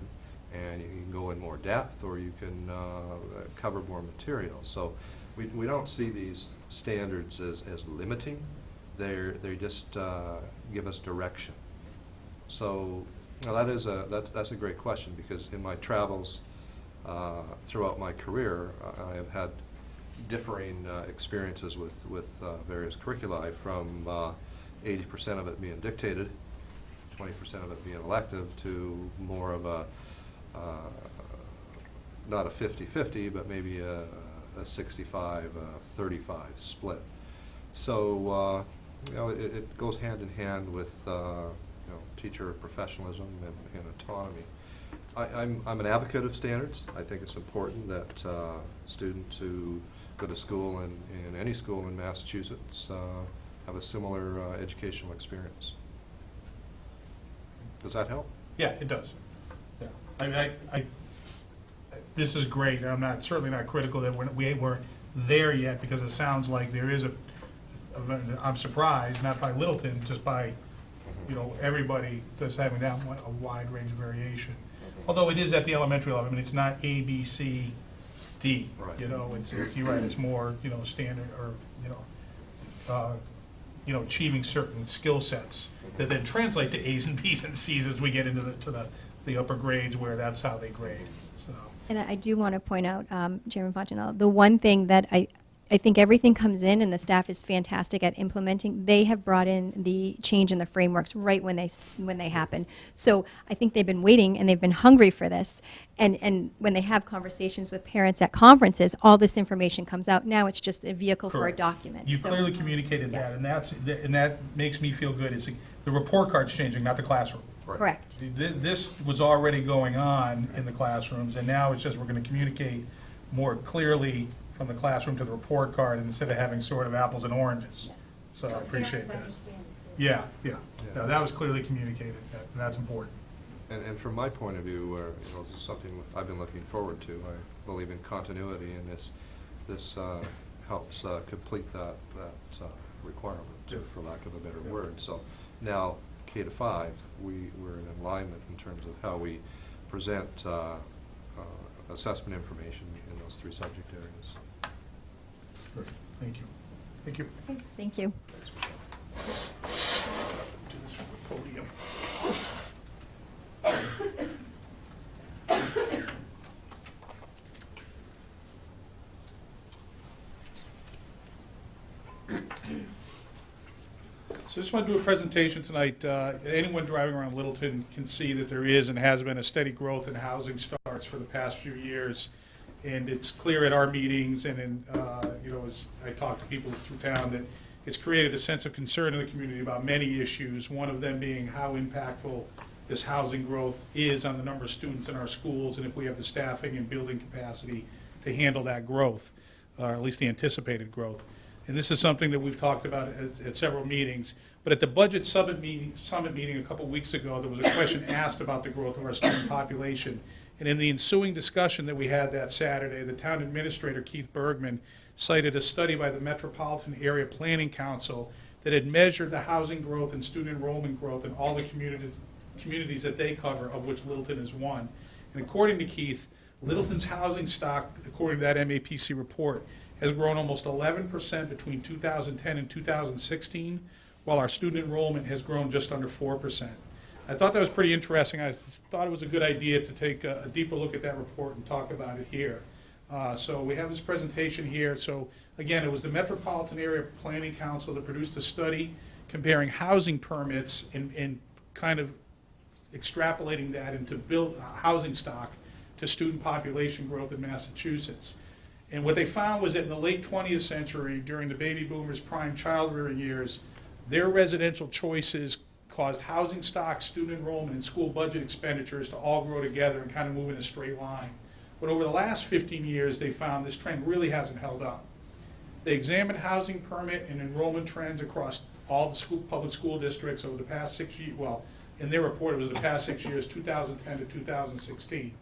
and you can go in more depth, or you can cover more material. So we don't see these standards as limiting. They just give us direction. So now that's a great question, because in my travels throughout my career, I have had differing experiences with various curriculi, from 80% of it being dictated, 20% of it being elective, to more of a not a 50-50, but maybe a 65-35 split. So it goes hand in hand with teacher professionalism and autonomy. I'm an advocate of standards. I think it's important that students who go to school in any school in Massachusetts have a similar educational experience. Does that help? Yeah, it does. Yeah, this is great. I'm certainly not critical that we weren't there yet, because it sounds like there is I'm surprised, not by Littleton, just by everybody that's having that a wide range of variation. Although it is at the elementary level. I mean, it's not A, B, C, D. Right. You're right. It's more standard, or achieving certain skill sets that then translate to A's and B's and C's as we get into the upper grades, where that's how they grade. So. And I do want to point out, Chairman Fontanelle, the one thing that I think everything comes in, and the staff is fantastic at implementing. They have brought in the change in the frameworks right when they happen. So I think they've been waiting, and they've been hungry for this. And when they have conversations with parents at conferences, all this information comes out. Now it's just a vehicle for a document. You clearly communicated that, and that makes me feel good. Is the report card's changing, not the classroom. Right. Correct. This was already going on in the classrooms, and now it's just we're going to communicate more clearly from the classroom to the report card, instead of having sort of apples and oranges. Yes. So I appreciate that. Yeah. No, that was clearly communicated, and that's important. And from my point of view, this is something I've been looking forward to. I believe in continuity, and this helps complete that requirement, for lack of a better word. So now, K-5, we're in alignment in terms of how we present assessment information in those 3 subject areas. Great. Thank you. Thank you. Okay, thank you. Thanks, Michelle. Do this from the podium. So I just want to do a presentation tonight. Anyone driving around Littleton can see that there is and has been a steady growth in housing starts for the past few years. And it's clear at our meetings and as I talk to people through town, that it's created a sense of concern in the community about many issues, one of them being how impactful this housing growth is on the number of students in our schools, and if we have the staffing and building capacity to handle that growth, or at least the anticipated growth. And this is something that we've talked about at several meetings. But at the budget summit meeting a couple weeks ago, there was a question asked about the growth of our student population. And in the ensuing discussion that we had that Saturday, the town administrator, Keith Bergman, cited a study by the Metropolitan Area Planning Council that had measured the housing growth and student enrollment growth in all the communities that they cover, of which Littleton is one. And according to Keith, Littleton's housing stock, according to that MAPC report, has grown almost 11% between 2010 and 2016, while our student enrollment has grown just under 4%. I thought that was pretty interesting. I thought it was a good idea to take a deeper look at that report and talk about it here. So we have this presentation here. So again, it was the Metropolitan Area Planning Council that produced a study comparing housing permits and kind of extrapolating that into build housing stock to student population growth in Massachusetts. And what they found was that in the late 20th century, during the baby boomers' prime child-rearing years, their residential choices caused housing stock, student enrollment, and school budget expenditures to all grow together and kind of move in a straight line. But over the last 15 years, they found this trend really hasn't held up. They examined housing permit and enrollment trends across all the public school districts over the past 6 years. Well, in their report, it was the past 6 years, 2010 to 2016.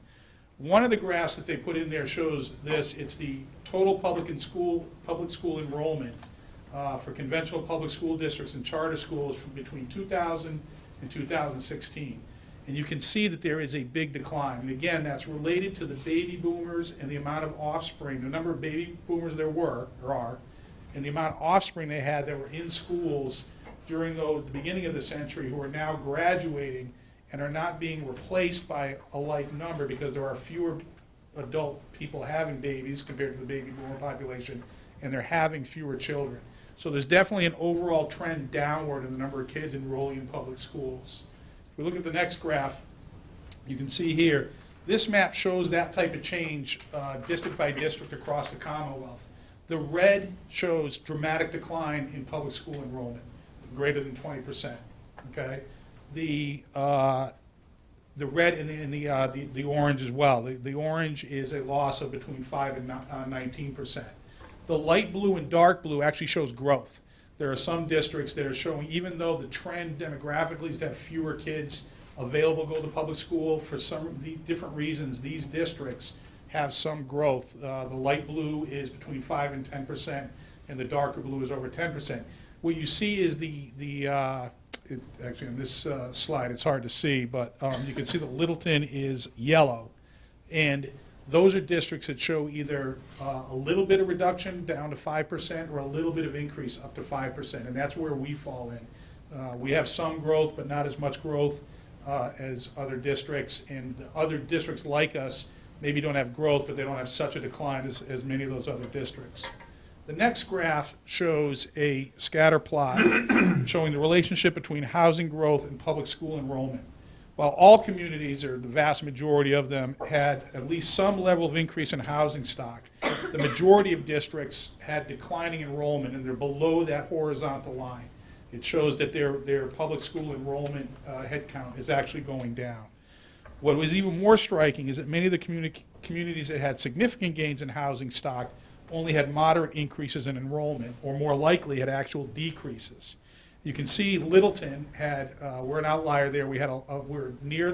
One of the graphs that they put in there shows this. It's the total public school enrollment for conventional public school districts and charter schools from between 2000 and 2016. And you can see that there is a big decline. And again, that's related to the baby boomers and the amount of offspring, the number of baby boomers there were, or are, and the amount of offspring they had that were in schools during the beginning of the century who are now graduating and are not being replaced by a like number because there are fewer adult people having babies compared to the baby boomer population, and they're having fewer children. So there's definitely an overall trend downward in the number of kids enrolling in public schools. If we look at the next graph, you can see here, this map shows that type of change district by district across the Commonwealth. The red shows dramatic decline in public school enrollment, greater than 20%. Okay, the red and the orange as well. The orange is a loss of between 5 and 19%. The light blue and dark blue actually shows growth. There are some districts that are showing, even though the trend demographically is to have fewer kids available to go to public school, for some of the different reasons, these districts have some growth. The light blue is between 5 and 10%, and the darker blue is over 10%. What you see is actually on this slide it's hard to see, but you can see that Littleton is yellow, and those are districts that show either a little bit of reduction down to 5% or a little bit of increase up to 5%, and that's where we fall in. We have some growth, but not as much growth as other districts, and the other districts like us maybe don't have growth, but they don't have such a decline as many of those other districts. The next graph shows a scatter plot showing the relationship between housing growth and public school enrollment. While all communities, or the vast majority of them, had at least some level of increase in housing stock, the majority of districts had declining enrollment, and they're below that horizontal line. It shows that their public school enrollment headcount is actually going down. What was even more striking is that many of the communities that had significant gains in housing stock only had moderate increases in enrollment, or more likely had actual decreases. You can see Littleton had, we're an outlier there, we're near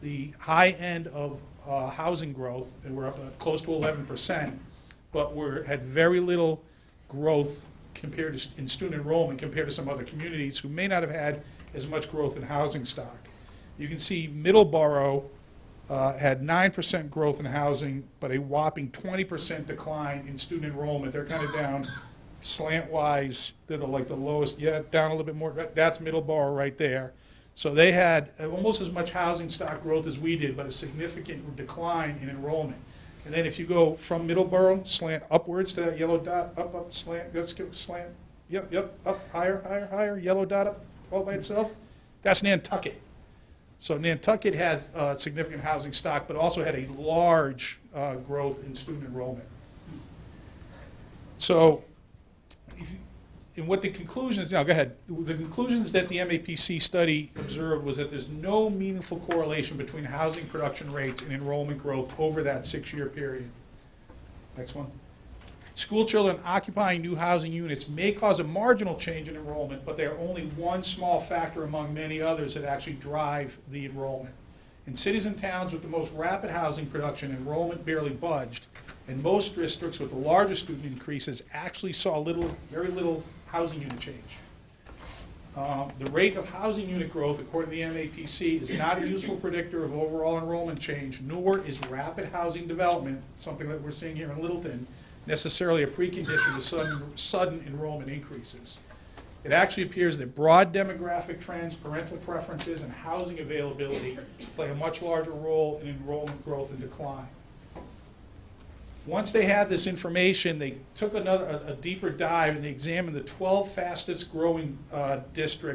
the high end of housing growth, and we're up close to 11%, but we had very little growth compared to, in student enrollment compared to some other communities who may not have had as much growth in housing stock. You can see Middleborough had 9% growth in housing, but a whopping 20% decline in student enrollment. They're kind of down slant-wise. They're the lowest, down a little bit more. That's Middleborough right there. So they had almost as much housing stock growth as we did, but a significant decline in enrollment. And then if you go from Middleborough, slant upwards to that yellow dot, up, slant, let's go slant, up, higher, yellow dot up all by itself, that's Nantucket. So Nantucket had significant housing stock, but also had a large growth in student enrollment. So And what the conclusions, now go ahead, the conclusions that the MAPC study observed was that there's no meaningful correlation between housing production rates and enrollment growth over that 6-year period. Next one. School children occupying new housing units may cause a marginal change in enrollment, but they are only one small factor among many others that actually drive the enrollment. In cities and towns with the most rapid housing production, enrollment barely budged, and most districts with the largest student increases actually saw very little housing unit change. The rate of housing unit growth, according to the MAPC, is not a useful predictor of overall enrollment change, nor is rapid housing development, something that we're seeing here in Littleton, necessarily a precondition to sudden enrollment increases. It actually appears that broad demographic trends, parental preferences, and housing availability play a much larger role in enrollment growth and decline. Once they had this information, they took a deeper dive and they examined the 12 fastest growing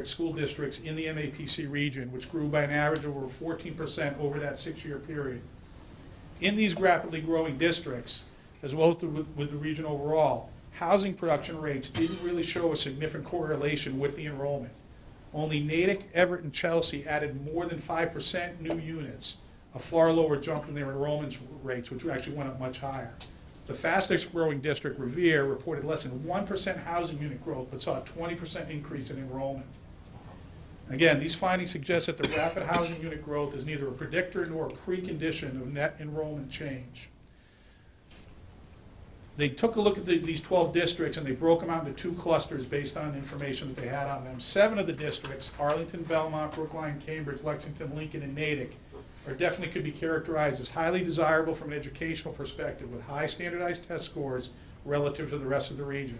school districts in the MAPC region, which grew by an average of over 14% over that 6-year period. In these rapidly growing districts, as well as with the region overall, housing production rates didn't really show a significant correlation with the enrollment. Only Natick, Everett, and Chelsea added more than 5% new units, a far lower jump in their enrollment rates, which actually went up much higher. The fastest growing district, Revere, reported less than 1% housing unit growth, but saw a 20% increase in enrollment. Again, these findings suggest that the rapid housing unit growth is neither a predictor nor a precondition of net enrollment change. They took a look at these 12 districts and they broke them out into 2 clusters based on information that they had on them. 7 of the districts, Arlington, Belmont, Brookline, Cambridge, Lexington, Lincoln, and Natick, are definitely could be characterized as highly desirable from an educational perspective with high standardized test scores relative to the rest of the region.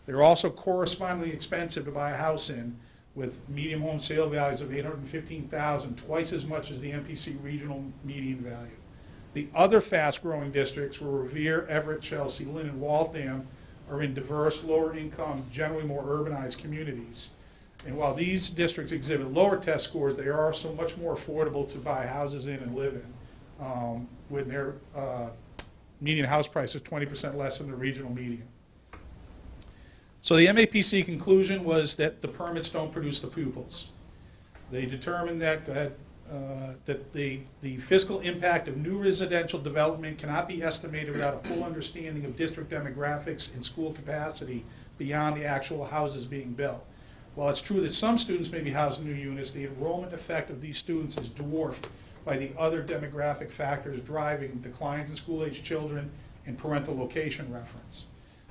They're also correspondingly expensive to buy a house in, with median home sale values of $815,000, twice as much as the MPC regional median value. The other fast-growing districts were Revere, Everett, Chelsea, Lynn, and Waltham are in diverse, lower-income, generally more urbanized communities. And while these districts exhibit lower test scores, they are also much more affordable to buy houses in and live in, with their median house price is 20% less than the regional median. So the MAPC conclusion was that the permits don't produce the pupils. They determined that, that the fiscal impact of new residential development cannot be estimated without a full understanding of district demographics and school capacity beyond the actual houses being built. While it's true that some students may be housed in new units, the enrollment effect of these students is dwarfed by the other demographic factors driving declines in school-age children and parental location reference.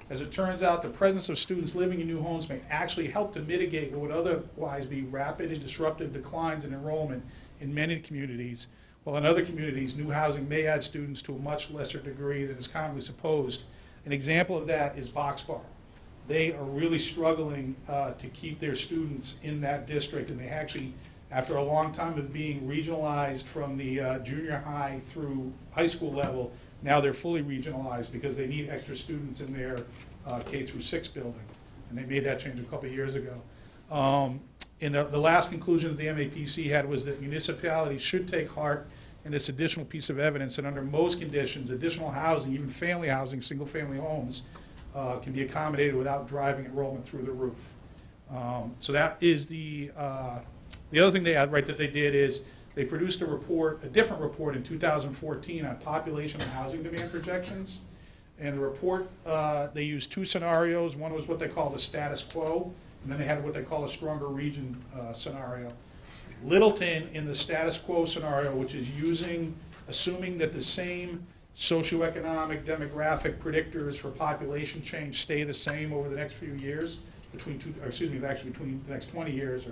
As it turns out, the presence of students living in new homes may actually help to mitigate what would otherwise be rapid and disruptive declines in enrollment in many communities, while in other communities, new housing may add students to a much lesser degree than is commonly supposed. An example of that is Boxbar. They are really struggling to keep their students in that district, and they actually, after a long time of being regionalized from the junior high through high school level, now they're fully regionalized because they need extra students in their K through 6 building, and they made that change a couple of years ago. And the last conclusion that the MAPC had was that municipalities should take heart in this additional piece of evidence, and under most conditions, additional housing, even family housing, single-family homes, can be accommodated without driving enrollment through the roof. So that is the other thing they had right that they did is they produced a report, a different report in 2014 on population and housing demand projections. And the report, they used 2 scenarios. One was what they call the status quo, and then they had what they call a stronger region scenario. Littleton in the status quo scenario, which is assuming that the same socioeconomic demographic predictors for population change stay the same over the next few years, between the next 20 years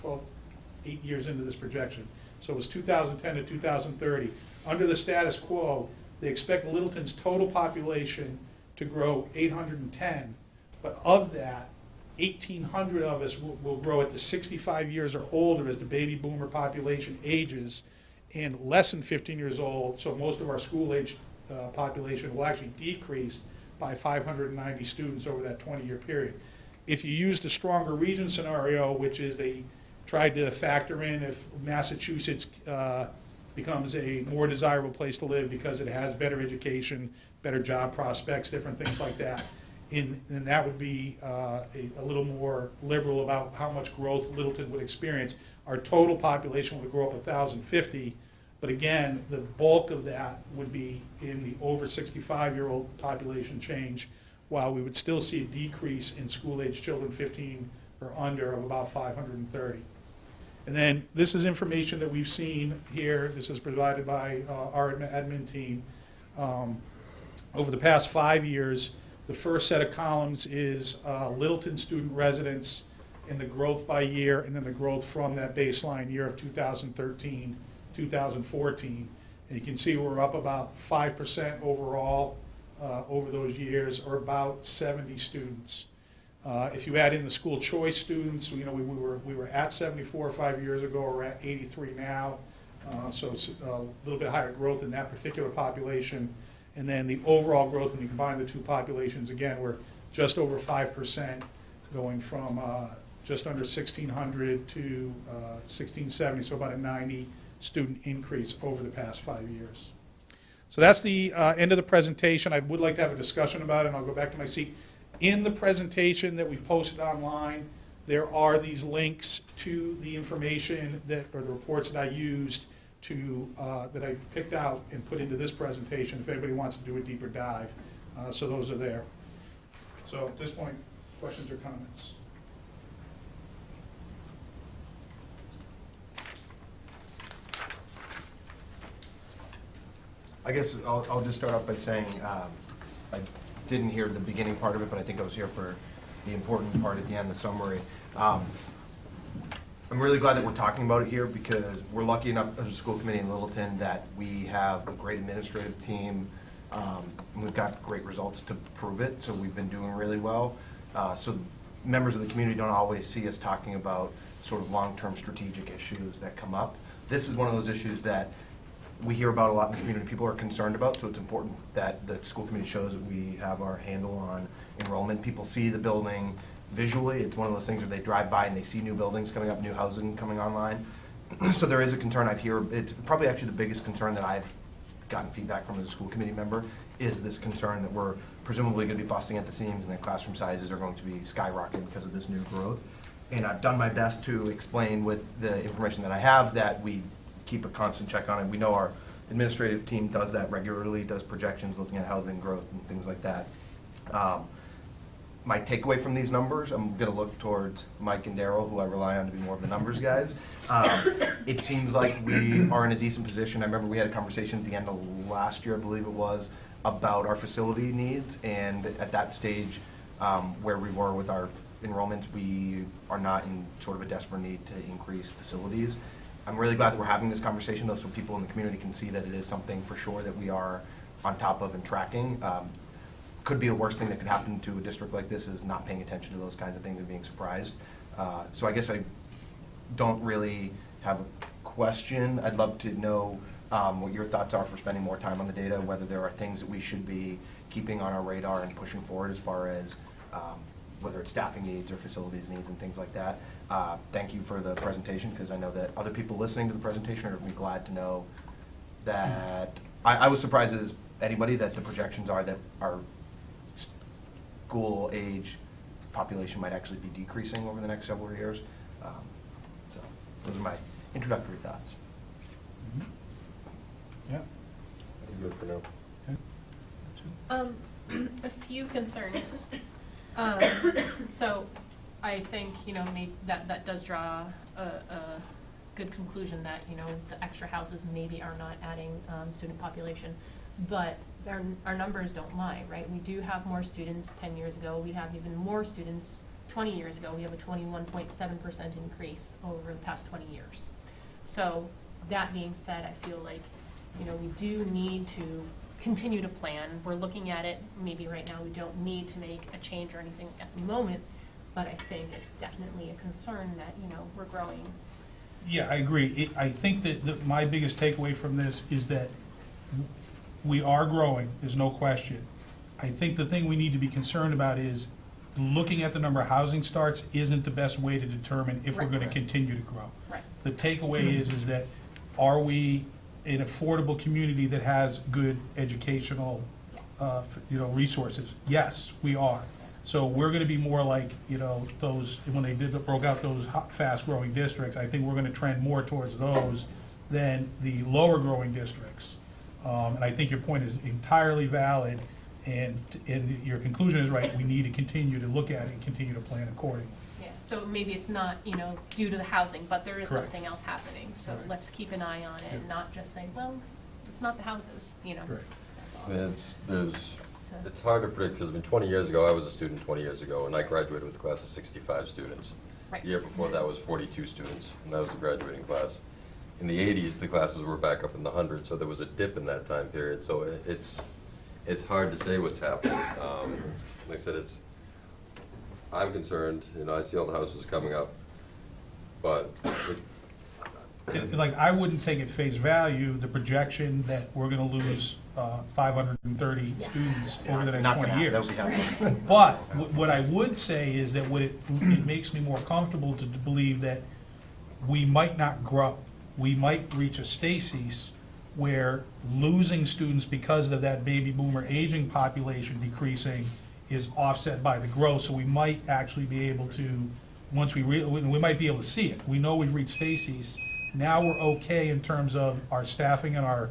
or 8 years into this projection. So it was 2010 to 2030. Under the status quo, they expect Littleton's total population to grow 810, but of that, 1,800 of us will grow at the 65 years or older as the baby boomer population ages, and less than 15 years old, so most of our school-age population will actually decrease by 590 students over that 20-year period. If you use the stronger region scenario, which is they tried to factor in if Massachusetts becomes a more desirable place to live because it has better education, better job prospects, different things like that. and that would be a little more liberal about how much growth Littleton would experience. Our total population would grow up 1,050, but again, the bulk of that would be in the over 65-year-old population change, while we would still see a decrease in school-age children 15 or under of about 530. And then this is information that we've seen here. This is provided by our admin team. Over the past 5 years, the first set of columns is Littleton student residents and the growth by year, and then the growth from that baseline year of 2013, 2014. And you can see we're up about 5% overall over those years, or about 70 students. If you add in the school choice students, we were at 74 5 years ago. We're at 83 now, so it's a little bit higher growth in that particular population. And then the overall growth, when you combine the two populations, again, we're just over 5%, going from just under 1,600 to 1,670, so about a 90 student increase over the past 5 years. So that's the end of the presentation. I would like to have a discussion about it, and I'll go back to my seat. In the presentation that we posted online, there are these links to the information or the reports that I used that I picked out and put into this presentation if anybody wants to do a deeper dive. So those are there. So at this point, questions or comments? I guess I'll just start off by saying I didn't hear the beginning part of it, but I think I was here for the important part at the end, the summary. I'm really glad that we're talking about it here, because we're lucky enough as a school committee in Littleton that we have a great administrative team, and we've got great results to prove it, so we've been doing really well. So members of the community don't always see us talking about sort of long-term strategic issues that come up. This is one of those issues that we hear about a lot in the community, people are concerned about, so it's important that the school committee shows that we have our handle on enrollment. People see the building visually. It's one of those things where they drive by and they see new buildings coming up, new housing coming online. So there is a concern I've heard. It's probably actually the biggest concern that I've gotten feedback from as a school committee member, is this concern that we're presumably going to be busting at the seams and that classroom sizes are going to be skyrocketing because of this new growth. And I've done my best to explain with the information that I have that we keep a constant check on it. We know our administrative team does that regularly, does projections looking at housing growth and things like that. My takeaway from these numbers, I'm going to look towards Mike and Daryl, who I rely on to be more of the numbers guys. It seems like we are in a decent position. I remember we had a conversation at the end of last year, I believe it was, about our facility needs, and at that stage where we were with our enrollment, we are not in sort of a desperate need to increase facilities. I'm really glad that we're having this conversation, though, so people in the community can see that it is something for sure that we are on top of and tracking. Could be the worst thing that could happen to a district like this is not paying attention to those kinds of things and being surprised. So I guess I don't really have a question. I'd love to know what your thoughts are for spending more time on the data, whether there are things that we should be keeping on our radar and pushing forward as far as whether it's staffing needs or facilities needs and things like that. Thank you for the presentation, because I know that other people listening to the presentation are going to be glad to know that I was surprised as anybody that the projections are that our school age population might actually be decreasing over the next several years. So those are my introductory thoughts. Yeah. I'm good for now. A few concerns. So I think, maybe that does draw a good conclusion that, the extra houses maybe are not adding student population, but our numbers don't lie, right? We do have more students 10 years ago. We have even more students 20 years ago. We have a 21.7% increase over the past 20 years. So that being said, I feel like, we do need to continue to plan. We're looking at it. Maybe right now we don't need to make a change or anything at the moment, but I think it's definitely a concern that, we're growing. Yeah, I agree. I think that my biggest takeaway from this is that we are growing, there's no question. I think the thing we need to be concerned about is looking at the number of housing starts isn't the best way to determine if we're going to continue to grow. Right. The takeaway is that are we an affordable community that has good educational resources? Yes, we are. So we're gonna be more like, you know, those, when they broke out those fast-growing districts, I think we're gonna trend more towards those than the lower-growing districts. And I think your point is entirely valid, and your conclusion is right. We need to continue to look at it and continue to plan accordingly. Yeah, so maybe it's not, you know, due to the housing, but there is Correct. something else happening. So Right. let's keep an eye on it and not just say, well, it's not the houses, you know. Correct. That's all. It's hard to predict, because 20 years ago, I was a student 20 years ago, and I graduated with a class of 65 students. Right. The year before that was 42 students, and that was the graduating class. In the 80s, the classes were back up in the hundreds, so there was a dip in that time period. So it's hard to say what's happening. Like I said, I'm concerned, you know, I see all the houses coming up, but Like, I wouldn't take at face value the projection that we're gonna lose 530 students over the next Not gonna 20 happen. years. That would be happening. But what I would say is that it makes me more comfortable to believe that we might not grow. We might reach a stasis where losing students because of that baby boomer aging population decreasing is offset by the growth. So we might actually be able to, once we might be able to see it. We know we've reached stasis. Now we're okay in terms of our staffing and our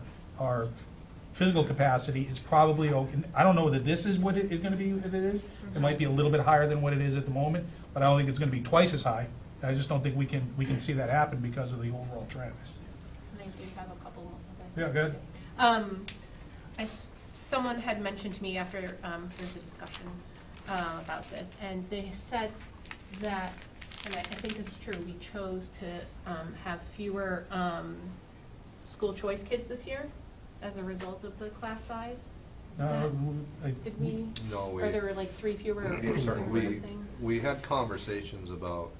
physical capacity. It's probably okay. I don't know that this is what it is gonna be, as it is. It might be a little bit higher than what it is at the moment, but I don't think it's gonna be twice as high. I just don't think we can see that happen because of the overall trends. And I do have a couple more. Yeah, good. Someone had mentioned to me after there's a discussion about this, and they said that, and I think this is true, we chose to have fewer school choice kids this year as a result of the class size. Is that- Did we? No, Or there were like 3 fewer or Sorry, something? We had conversations about,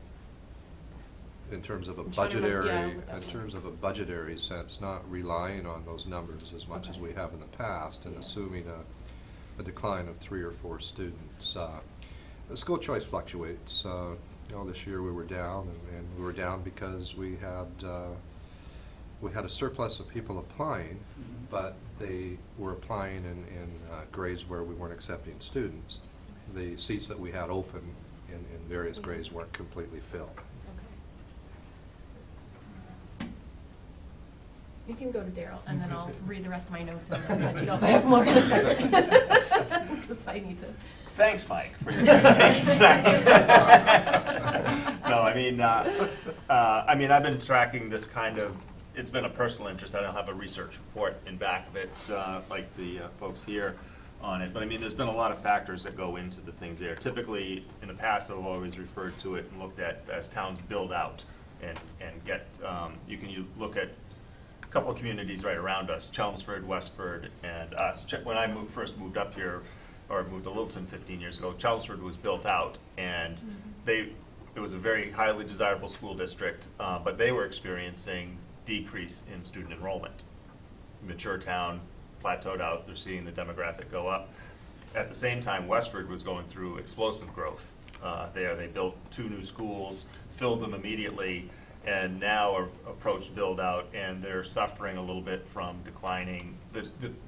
in terms of a I'm trying to remember, yeah, budgetary, what that in was. terms of a budgetary sense, not relying on those numbers as much as we have in the past, and assuming a decline of 3 or 4 students. The school choice fluctuates. You know, this year we were down, and we were down because we had a surplus of people applying, but they were applying in grades where we weren't accepting students. The seats that we had open in various grades weren't completely filled. You can go to Daryl, and then I'll read the rest of my notes, and then let you know if I have more in a second. Because I need to. Thanks, Mike, for your presentation tonight. No, I mean, I've been tracking this kind of, it's been a personal interest. I don't have a research report in back of it, like the folks here on it. But I mean, there's been a lot of factors that go into the things there. Typically, in the past, I've always referred to it and looked at as towns build out and get, you look at a couple of communities right around us, Chelmsford, Westford, and us. When I first moved up here, or moved to Littleton 15 years ago, Chelmsford was built out, and it was a very highly desirable school district, but they were experiencing decrease in student enrollment. Mature town, plateaued out, they're seeing the demographic go up. At the same time, Westford was going through explosive growth there. They built 2 new schools, filled them immediately, and now are approached build out, and they're suffering a little bit from declining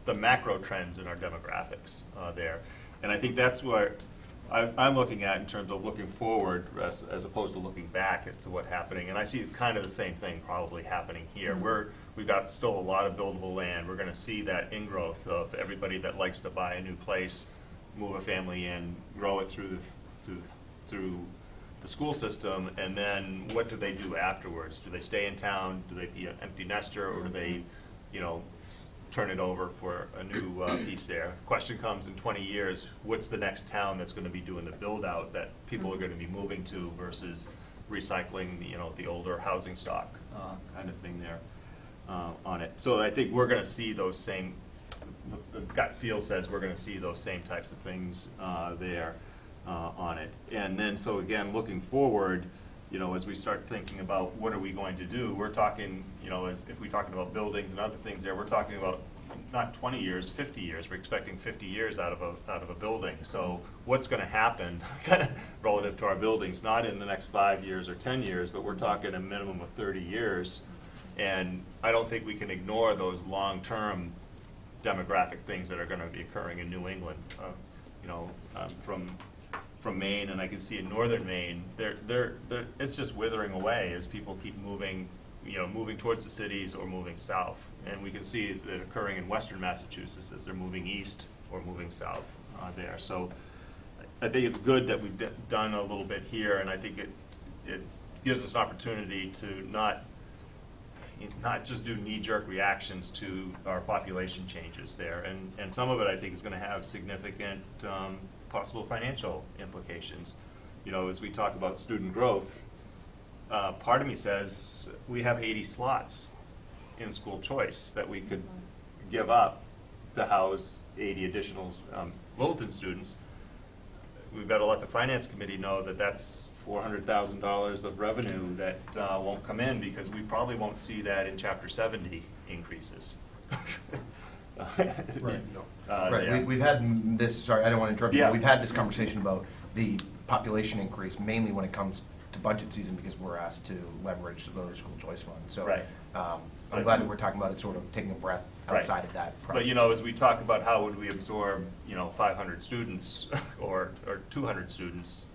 the macro trends in our demographics there. And I think that's what I'm looking at in terms of looking forward as opposed to looking back at what's happening. And I see kind of the same thing probably happening here. We've got still a lot of buildable land. We're going to see that ingrowth of everybody that likes to buy a new place, move a family in, grow it through the school system, and then what do they do afterwards? Do they stay in town? Do they be an empty nester, or do they, turn it over for a new piece there? The question comes in 20 years, what's the next town that's going to be doing the build out that people are going to be moving to versus recycling the older housing stock kind of thing there on it. So I think we're going to see those same, the gut feel says we're going to see those same types of things there on it. And then, so again, looking forward, as we start thinking about what are we going to do, we're talking, as if we're talking about buildings and other things there, we're talking about not 20 years, 50 years. We're expecting 50 years out of a building. So what's going to happen relative to our buildings, not in the next 5 years or 10 years, but we're talking a minimum of 30 years. And I don't think we can ignore those long-term demographic things that are going to be occurring in New England. From from Maine, and I can see in northern Maine, it's just withering away as people keep moving, moving towards the cities or moving south. And we can see that occurring in western Massachusetts as they're moving east or moving south there. So I think it's good that we've done a little bit here, and I think it gives us an opportunity to not just do knee-jerk reactions to our population changes there. And some of it, I think, is going to have significant possible financial implications. As we talk about student growth, part of me says we have 80 slots in school choice that we could give up to house 80 additional Littleton students. We've got to let the finance committee know that that's $400,000 of revenue that won't come in, because we probably won't see that in Chapter 70 increases. Right. We've had this, sorry, I don't want to interrupt you, but we've had this conversation about the population increase, mainly when it comes to budget season, because we're asked to leverage those school choice funds. So I'm glad that we're talking about it, sort of taking a breath outside of that process. But, as we talk about how would we absorb, 500 students or 200 students,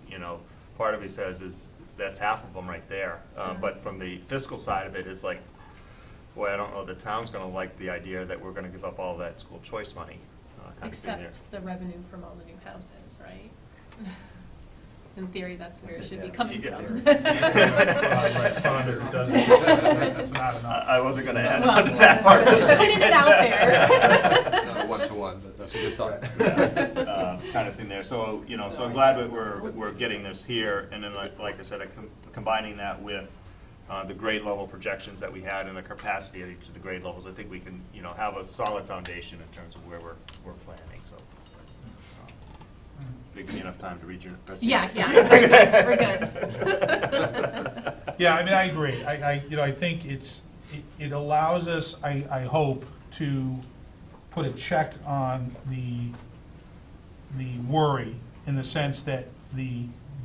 part of me says is that's half of them right there. But from the fiscal side of it, it's like, boy, I don't know, the town's going to like the idea that we're going to give up all that school choice money. Except the revenue from all the new houses, right? In theory, that's where it should be coming from. That's not enough. I wasn't going to add on to that part. Just putting it out there. Not one-to-one, but that's a good thought. Kind of thing there. So, so I'm glad that we're getting this here, and then like I said, combining that with the grade level projections that we had and the capacity of each of the grade levels, I think we can, have a solid foundation in terms of where we're planning. So, give me enough time to read your presentation. Yeah, we're good. Yeah, I mean, I agree. I think it allows us, I hope, to put a check on the worry, in the sense that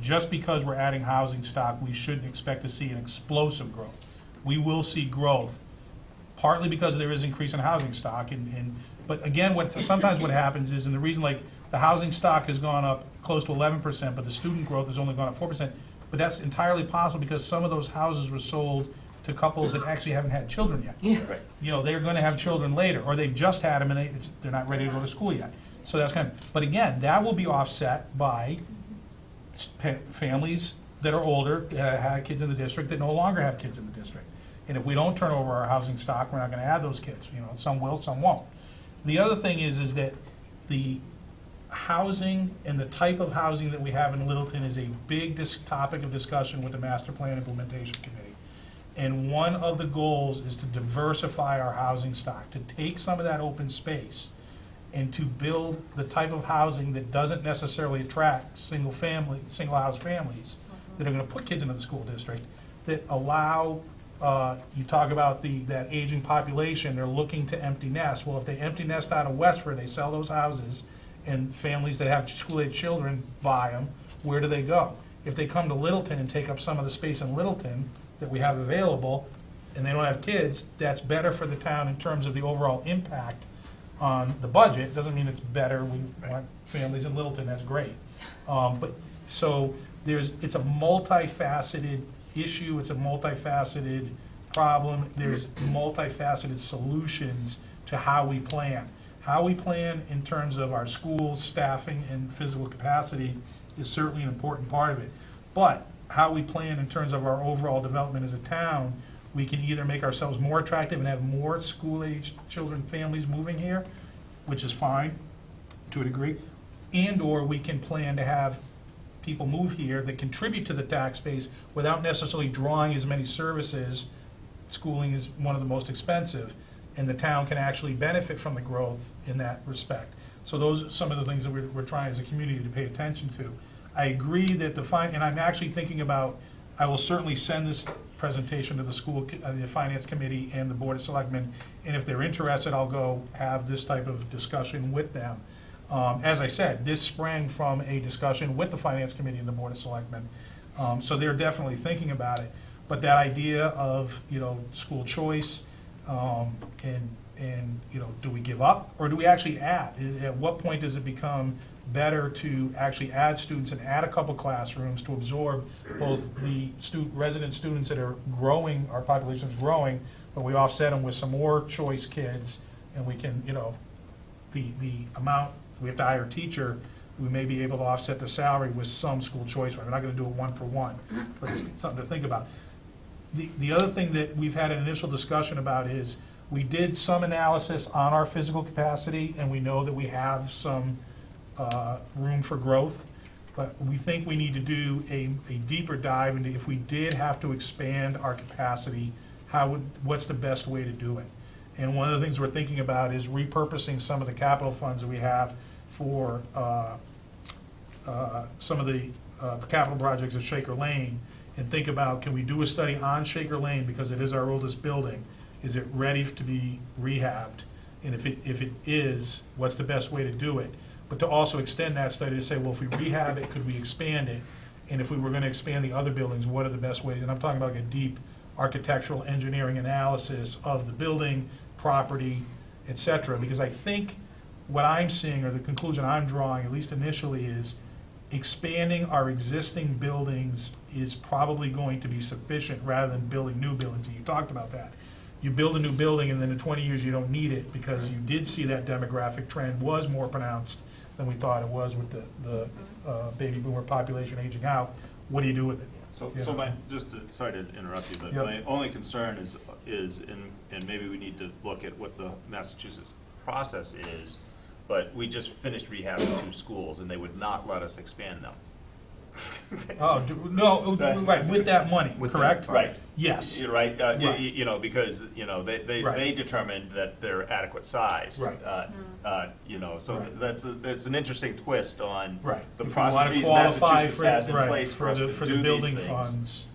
just because we're adding housing stock, we shouldn't expect to see an explosive growth. We will see growth, partly because there is increase in housing stock, but again, sometimes what happens is, and the reason, like, the housing stock has gone up close to 11%, but the student growth has only gone up 4%. But that's entirely possible because some of those houses were sold to couples that actually haven't had children yet. Yeah. Right. They're going to have children later, or they've just had them and they're not ready to go to school yet. So that's but again, that will be offset by families that are older, that had kids in the district, that no longer have kids in the district. And if we don't turn over our housing stock, we're not going to add those kids. Some will, some won't. The other thing is that the housing and the type of housing that we have in Littleton is a big topic of discussion with the Master Plan Implementation Committee. And one of the goals is to diversify our housing stock, to take some of that open space and to build the type of housing that doesn't necessarily attract single house families that are going to put kids into the school district, that allow, you talk about that aging population, they're looking to empty nest. Well, if they empty nest out of Westford, they sell those houses, and families that have school-age children buy them, where do they go? If they come to Littleton and take up some of the space in Littleton that we have available, and they don't have kids, that's better for the town in terms of the overall impact on the budget. Doesn't mean it's better. We want families in Littleton, that's great. But so it's a multifaceted issue, it's a multifaceted problem, there's multifaceted solutions to how we plan. How we plan in terms of our schools, staffing, and physical capacity is certainly an important part of it. But how we plan in terms of our overall development as a town, we can either make ourselves more attractive and have more school-aged children, families moving here, which is fine to a degree, and/or we can plan to have people move here that contribute to the tax base without necessarily drawing as many services. Schooling is one of the most expensive, and the town can actually benefit from the growth in that respect. So those are some of the things that we're trying as a community to pay attention to. I agree that and I'm actually thinking about, I will certainly send this presentation to the the Finance Committee and the Board of Selectmen, and if they're interested, I'll go have this type of discussion with them. As I said, this sprang from a discussion with the Finance Committee and the Board of Selectmen, so they're definitely thinking about it. But that idea of, school choice, And, you know, do we give up or do we actually add? At what point does it become better to actually add students and add a couple classrooms to absorb both the resident students that are growing, our population is growing, but we offset them with some more choice kids, and we can, you know, the amount, we have to hire a teacher, we may be able to offset the salary with some school choice. We're not gonna do it one for one, but it's something to think about. The other thing that we've had an initial discussion about is, we did some analysis on our physical capacity, and we know that we have some room for growth, but we think we need to do a deeper dive into if we did have to expand our capacity, what's the best way to do it? And one of the things we're thinking about is repurposing some of the capital funds that we have for some of the capital projects at Shaker Lane, and think about, can we do a study on Shaker Lane, because it is our oldest building? Is it ready to be rehabbed? And if it is, what's the best way to do it? But to also extend that study to say, well, if we rehab it, could we expand it? And if we were gonna expand the other buildings, what are the best ways? And I'm talking about like a deep architectural engineering analysis of the building, property, et cetera. Because I think what I'm seeing, or the conclusion I'm drawing, at least initially, is expanding our existing buildings is probably going to be sufficient rather than building new buildings. And you talked about that. You build a new building and then in 20 years you don't need it, because you did see that demographic trend was more pronounced than we thought it was with the baby boomer population aging out. What do you do with it? So You know? sorry to interrupt you, but Yep. my only concern is, and maybe we need to look at what the Massachusetts process is, but we just finished rehabbing 2 schools and they would not let us expand them. Oh, no, right, with that money, correct? Right. Yes. You're right, Right. you know, because, you know, they Right. determined that they're adequate sized. Right. You know, so Right. that's an interesting twist on Right. the If we wanna processes qualify Massachusetts for- has in right, place for us to for do the these building things. funds.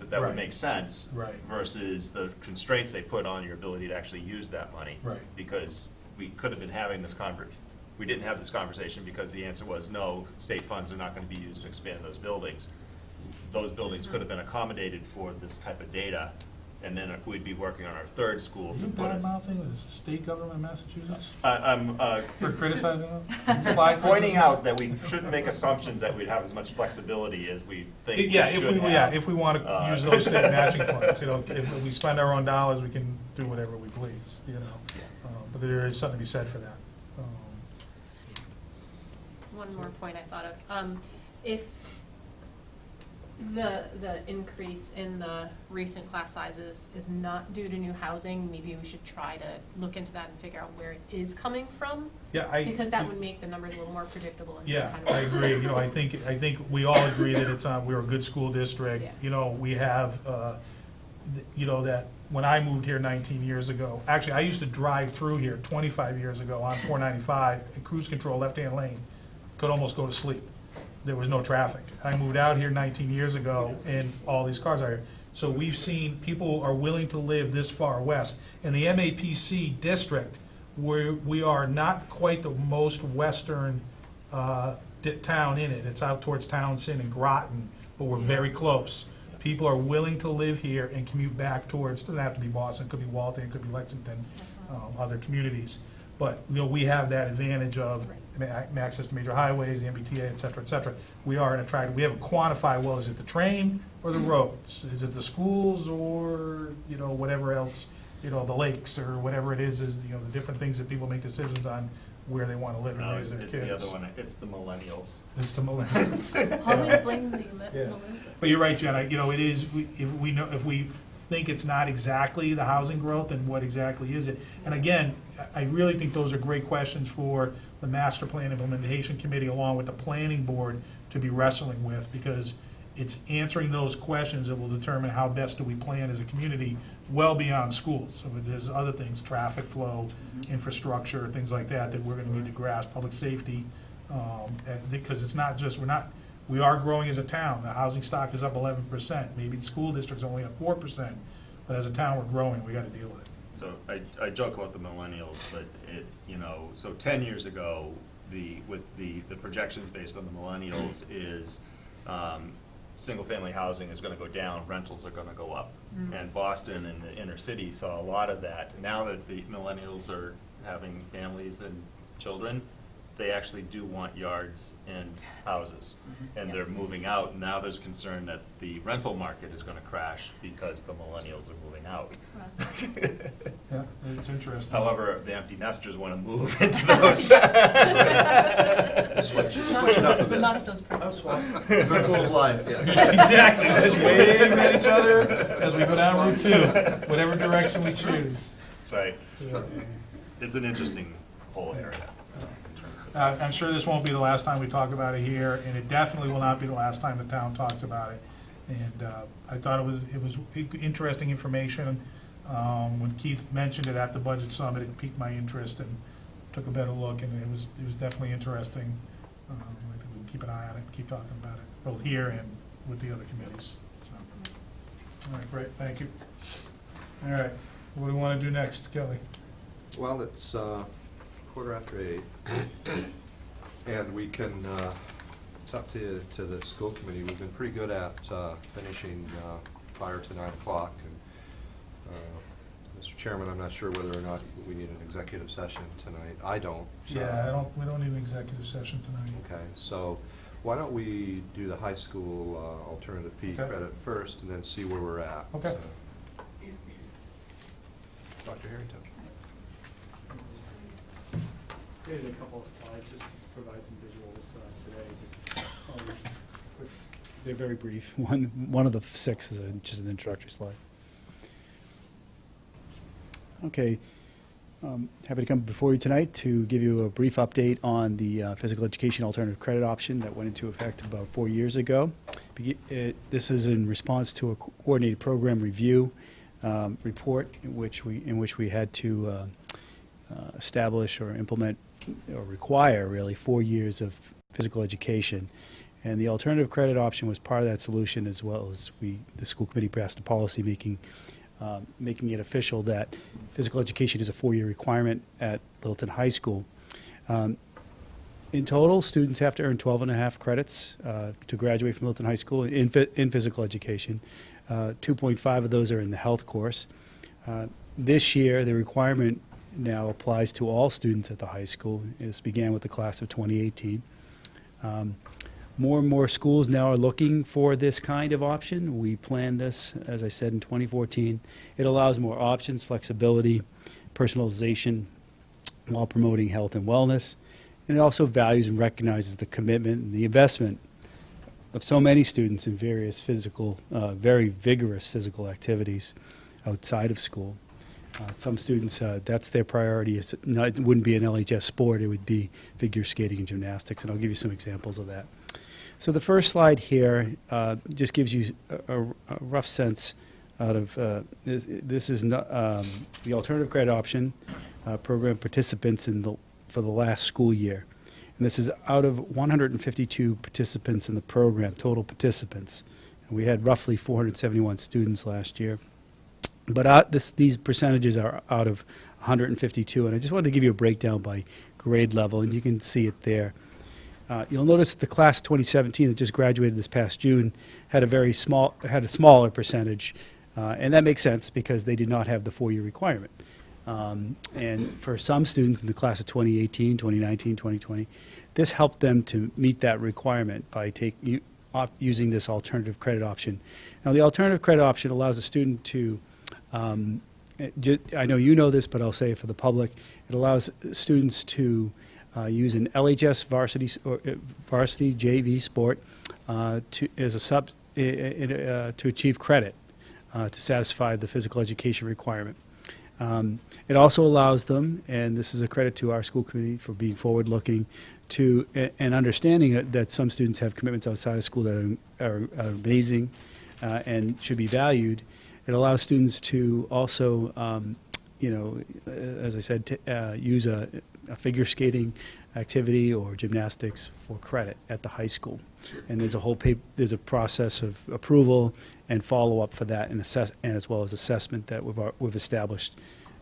That would Right. make sense. Right. Versus the constraints they put on your ability to actually use that money. Right. Because we could have been having this we didn't have this conversation because the answer was no, state funds are not going to be used to expand those buildings. Those buildings could have been accommodated for this type of data, and then we'd be working on our 3rd school Are to you put us. bad-mouthing the state government of Massachusetts? I'm For criticizing them? Flag pointing purposes? out that we shouldn't make assumptions that we'd have as much flexibility as we think Yeah, we should have. yeah, if we want to use those state matching funds, you know, if we spend our own dollars, we can do whatever we please, you know. But there is something to be said for that. One more point I thought of. If the increase in the recent class sizes is not due to new housing, maybe we should try to look into that and figure out where it is coming from. Yeah, because that would make the numbers a little more predictable in some Yeah, kind of way. I agree. You know, I think we all agree that we're a good school district. Yeah. You know, we have, you know, that when I moved here 19 years ago, actually, I used to drive through here 25 years ago on 495 and cruise control left-hand lane. Could almost go to sleep. There was no traffic. I moved out here 19 years ago and all these cars are here. So we've seen people are willing to live this far west. In the MAPC district, we are not quite the most western town in it. It's out towards Townsend and Groton, but we're very close. People are willing to live here and commute back towards, doesn't have to be Boston, it could be Waltham, it could be Lexington, other communities. But, you know, we have that advantage of access to major highways, the MBTA, et cetera, we are an attractive, we haven't quantified, well, is it the train or the roads? Is it the schools or, you know, whatever else, you know, the lakes or whatever it is, you know, the different things that people make decisions on where they want to live and No, raise their it's kids. the other one, it's the millennials. It's the millennials. Always blame the Yeah. millennials. But you're right, Jen, you know, it is, if we think it's not exactly the housing growth, then what exactly is it? And again, I really think those are great questions for the Master Plan Implementation Committee along with the Planning Board to be wrestling with, because it's answering those questions that will determine how best do we plan as a community well beyond schools. So there's other things, traffic flow, infrastructure, things like that, that we're gonna need to grasp, public safety, because it's not just, we are growing as a town. The housing stock is up 11%. Maybe the school district's only up 4%, but as a town, we're growing. We gotta deal with it. So I joke about the millennials, but you know, so 10 years ago, with the projections based on the millennials is single-family housing is gonna go down, rentals are gonna go up. And Boston and the inner city saw a lot of that. Now that the millennials are having families and children, they actually do want yards and houses. And they're moving out. Now there's concern that the rental market is gonna crash because the millennials are moving out. Yeah, it's interesting. However, the empty nesters wanna move into those. Switch it up a bit. Not at those prices. Circle of life. Exactly, let's just wave at each other as we go down Route 2, whatever direction we choose. That's right. It's an interesting whole area. I'm sure this won't be the last time we talk about it here, and it definitely will not be the last time the town talks about it. And I thought it was interesting information. When Keith mentioned it at the budget summit, it piqued my interest and took a better look, and it was definitely interesting. I think we can keep an eye on it, keep talking about it, both here and with the other committees. So, all right, great, thank you. All right, what do we want to do next, Kelly? Well, it's 8:15, and we can, it's up to the school committee. We've been pretty good at finishing prior to 9 o'clock. And Mr. Chairman, I'm not sure whether or not we need an executive session tonight. I don't. Yeah, we don't need an executive session tonight. Okay, so why don't we do the high school alternative P Okay. credit first, and then see where we're at. Okay. Dr. Harrington. Created a couple of slides just to provide some visuals today. They're very brief. One of the 6 is just an introductory slide. Okay. Happy to come before you tonight to give you a brief update on the physical education alternative credit option that went into effect about 4 years ago. This is in response to a coordinated program review report in which we had to establish or implement or require really 4 years of physical education. And the alternative credit option was part of that solution, as well as the school committee passed a policy making it official that physical education is a 4-year requirement at Littleton High School. In total, students have to earn 12.5 credits to graduate from Littleton High School in physical education. 2.5 of those are in the health course. This year, the requirement now applies to all students at the high school. This began with the class of 2018. More and more schools now are looking for this kind of option. We planned this, as I said, in 2014. It allows more options, flexibility, personalization, while promoting health and wellness. And it also values and recognizes the commitment and the investment of so many students in various very vigorous physical activities outside of school. Some students, that's their priority. It wouldn't be an LHS sport, it would be figure skating and gymnastics, and I'll give you some examples of that. So the first slide here just gives you a rough sense out of, this is not, the alternative credit option program participants for the last school year. And this is out of 152 participants in the program, total participants. And we had roughly 471 students last year. But these percentages are out of 152, and I just wanted to give you a breakdown by grade level, and you can see it there. You'll notice that the class 2017 that just graduated this past June had a smaller percentage, and that makes sense because they did not have the 4-year requirement. And for some students in the class of 2018, 2019, 2020, this helped them to meet that requirement by using this alternative credit option. Now, the alternative credit option allows a student to I know you know this, but I'll say it for the public. It allows students to use an LHS varsity JV sport to achieve credit to satisfy the physical education requirement. It also allows them, and this is a credit to our school committee for being forward-looking, and understanding that some students have commitments outside of school that are amazing and should be valued. It allows students to also, as I said, use a figure skating activity or gymnastics for credit at the high school. And there's a process of approval and follow-up for that, and as well as assessment that we've established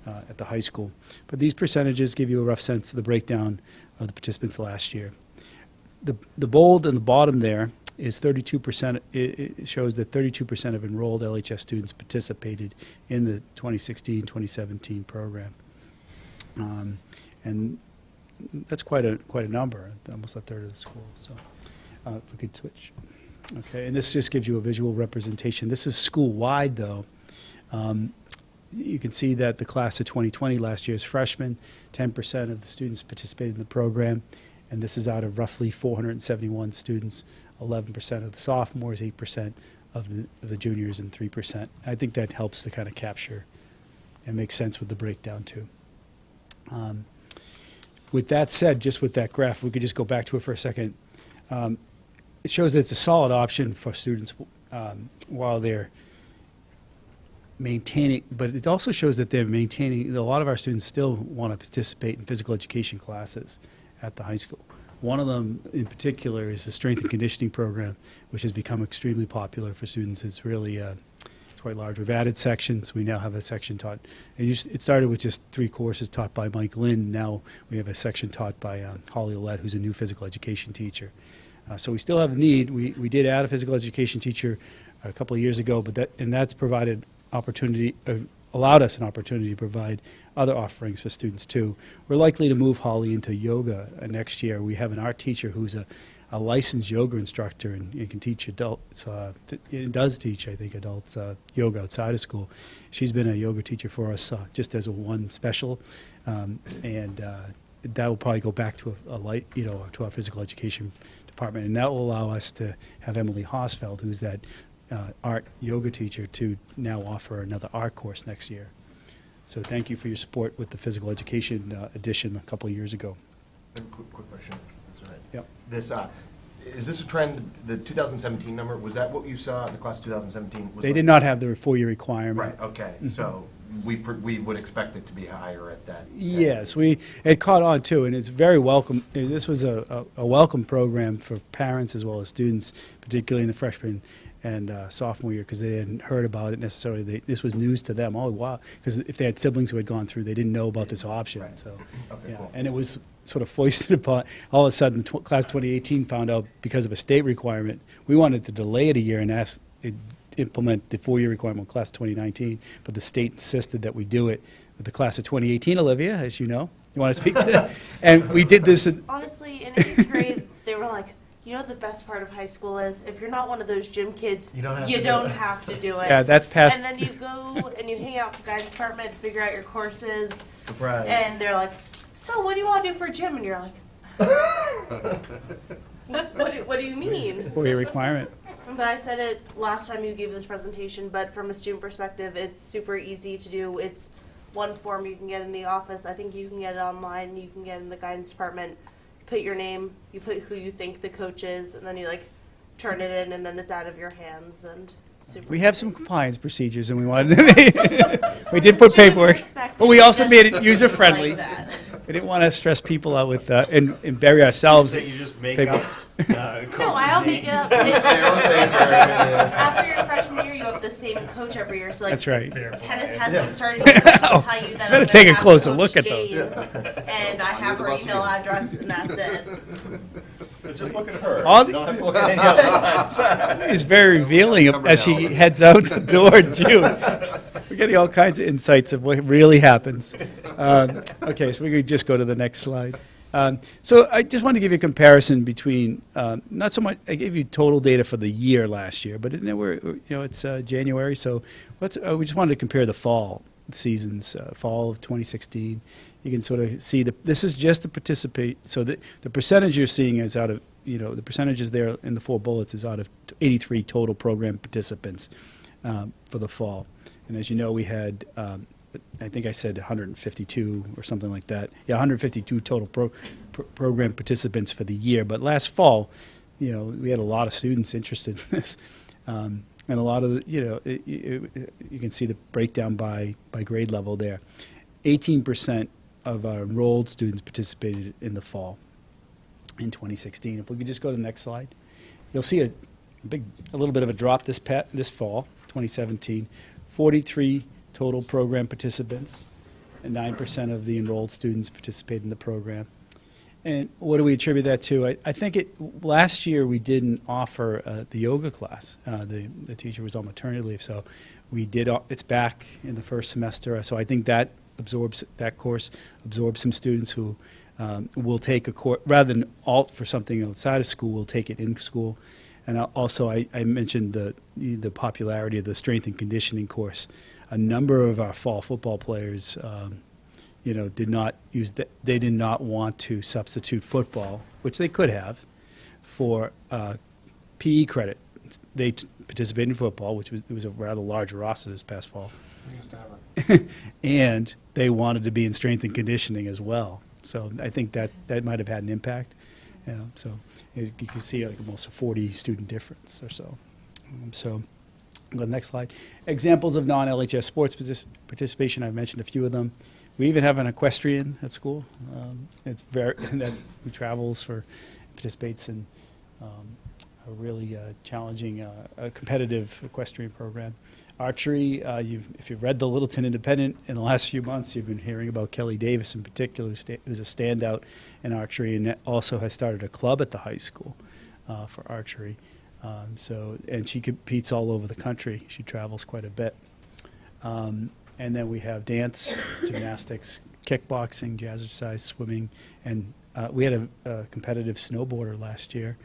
at the high school. But these percentages give you a rough sense of the breakdown of the participants last year. The bold in the bottom there is 32%. It shows that 32% of enrolled LHS students participated in the 2016-2017 program. And that's quite a number, almost a third of the school. So if we could switch. Okay, and this just gives you a visual representation. This is school-wide, though. You can see that the class of 2020, last year's freshmen, 10% of the students participated in the program, and this is out of roughly 471 students, 11% of the sophomores, 8% of the juniors, and 3%. I think that helps to kind of capture and make sense with the breakdown, too. With that said, just with that graph, we could just go back to it for a second. It shows that it's a solid option for students while they're maintaining, but it also shows that they're maintaining, a lot of our students still want to participate in physical education classes at the high school. One of them in particular is the strength and conditioning program, which has become extremely popular for students. It's really it's quite large. We've added sections. We now have a section taught. It started with just 3 courses taught by Mike Lynn. Now we have a section taught by Holly Ouellette, who's a new physical education teacher. So we still have a need. We did add a physical education teacher a couple of years ago, but that's provided opportunity, allowed us an opportunity to provide other offerings for students too. We're likely to move Holly into yoga next year. We have an art teacher who's a licensed yoga instructor and can teach adults, does teach, I think, adults yoga outside of school. She's been a yoga teacher for us just as a one special, and that will probably go back to to our physical education department, and that will allow us to have Emily Hosfeld, who's that art yoga teacher, to now offer another art course next year. So thank you for your support with the physical education addition a couple of years ago. Quick question. That's right. Yep. This is this a trend? The 2017 number, was that what you saw in the class of 2017? They did not have the 4-year requirement. Right. Okay. Mhm. So we would expect it to be higher at that. Yes, it caught on too, and it's very welcome. This was a welcome program for parents as well as students, particularly in the freshman and sophomore year, because they hadn't heard about it necessarily. This was news to them. Oh, wow. Because if they had siblings who had gone through, they didn't know about this option. Right. So, Okay, yeah. cool. And it was sort of foisted upon. All of a sudden, class 2018 found out because of a state requirement. We wanted to delay it a year and implement the 4-year requirement in class 2019, but the state insisted that we do it with the class of 2018, Olivia, as you know. You want to speak to that? And we did this. Honestly, in 8th grade, they were like, you know what the best part of high school is? If you're not one of those gym kids, you don't have to do it. Yeah, that's past. And then you go and you hang out with the guidance department, figure out your courses. Surprise. And they're like, so what do you want to do for gym? And you're like, what do you mean? 4-year requirement. But I said it last time you gave this presentation, but from a student perspective, it's super easy to do. It's one form you can get in the office. I think you can get it online. You can get it in the guidance department. Put your name, you put who you think the coach is, and then you turn it in, and then it's out of your hands. And it's super We have some compliance procedures, and we wanted to we did put paperwork, respect but we should also just made it look user-friendly. like that. We didn't want to stress people out with and bury ourselves. That you just make paper. up No, I don't make it up. It's after your freshman year, you have the same coach every year. So That's right. Tennis hasn't started yet. I can tell you that Better I'm take a gonna have closer Coach look at Jane, those. And I have her email address, and that's it. Just look at her. All You don't have to look at any other ones. It's very revealing as she heads out the door in June. We're getting all kinds of insights of what really happens. Okay, so we could just go to the next slide. So I just wanted to give you a comparison between, not so much, I gave you total data for the year last year, but it's January, so we just wanted to compare the fall seasons, fall of 2016. You can sort of see this is just to participate. So the percentage you're seeing is out of, the percentages there in the 4 bullets is out of 83 total program participants for the fall. And as you know, we had, I think I said 152 or something like that. Yeah, 152 total program participants for the year. But last fall, we had a lot of students interested in this. And a lot of, you can see the breakdown by grade level there. 18% of our enrolled students participated in the fall in 2016. If we could just go to the next slide. You'll see a little bit of a drop this fall, 2017. 43 total program participants, and 9% of the enrolled students participated in the program. And what do we attribute that to? I think last year we didn't offer the yoga class. The teacher was on maternity leave, so we did. It's back in the first semester, so I think that course absorbs some students who will take a course rather than alt for something outside of school. Will take it in school. And also, I mentioned the popularity of the strength and conditioning course. A number of our fall football players, did not use they did not want to substitute football, which they could have, for PE credit. They participated in football, which was a rather large roster this past fall, and they wanted to be in strength and conditioning as well. So I think that might have had an impact. So you can see like almost a 40 student difference or so. So go to the next slide. Examples of non-LHS sports participation. I've mentioned a few of them. We even have an equestrian at school. It's who travels participates in a really challenging, competitive equestrian program. Archery. If you've read the Littleton Independent in the last few months, you've been hearing about Kelly Davis in particular, who's a standout in archery, and also has started a club at the high school for archery. And she competes all over the country. She travels quite a bit. And then we have dance, gymnastics, kickboxing, jazzercise, swimming, and we had a competitive snowboarder last year.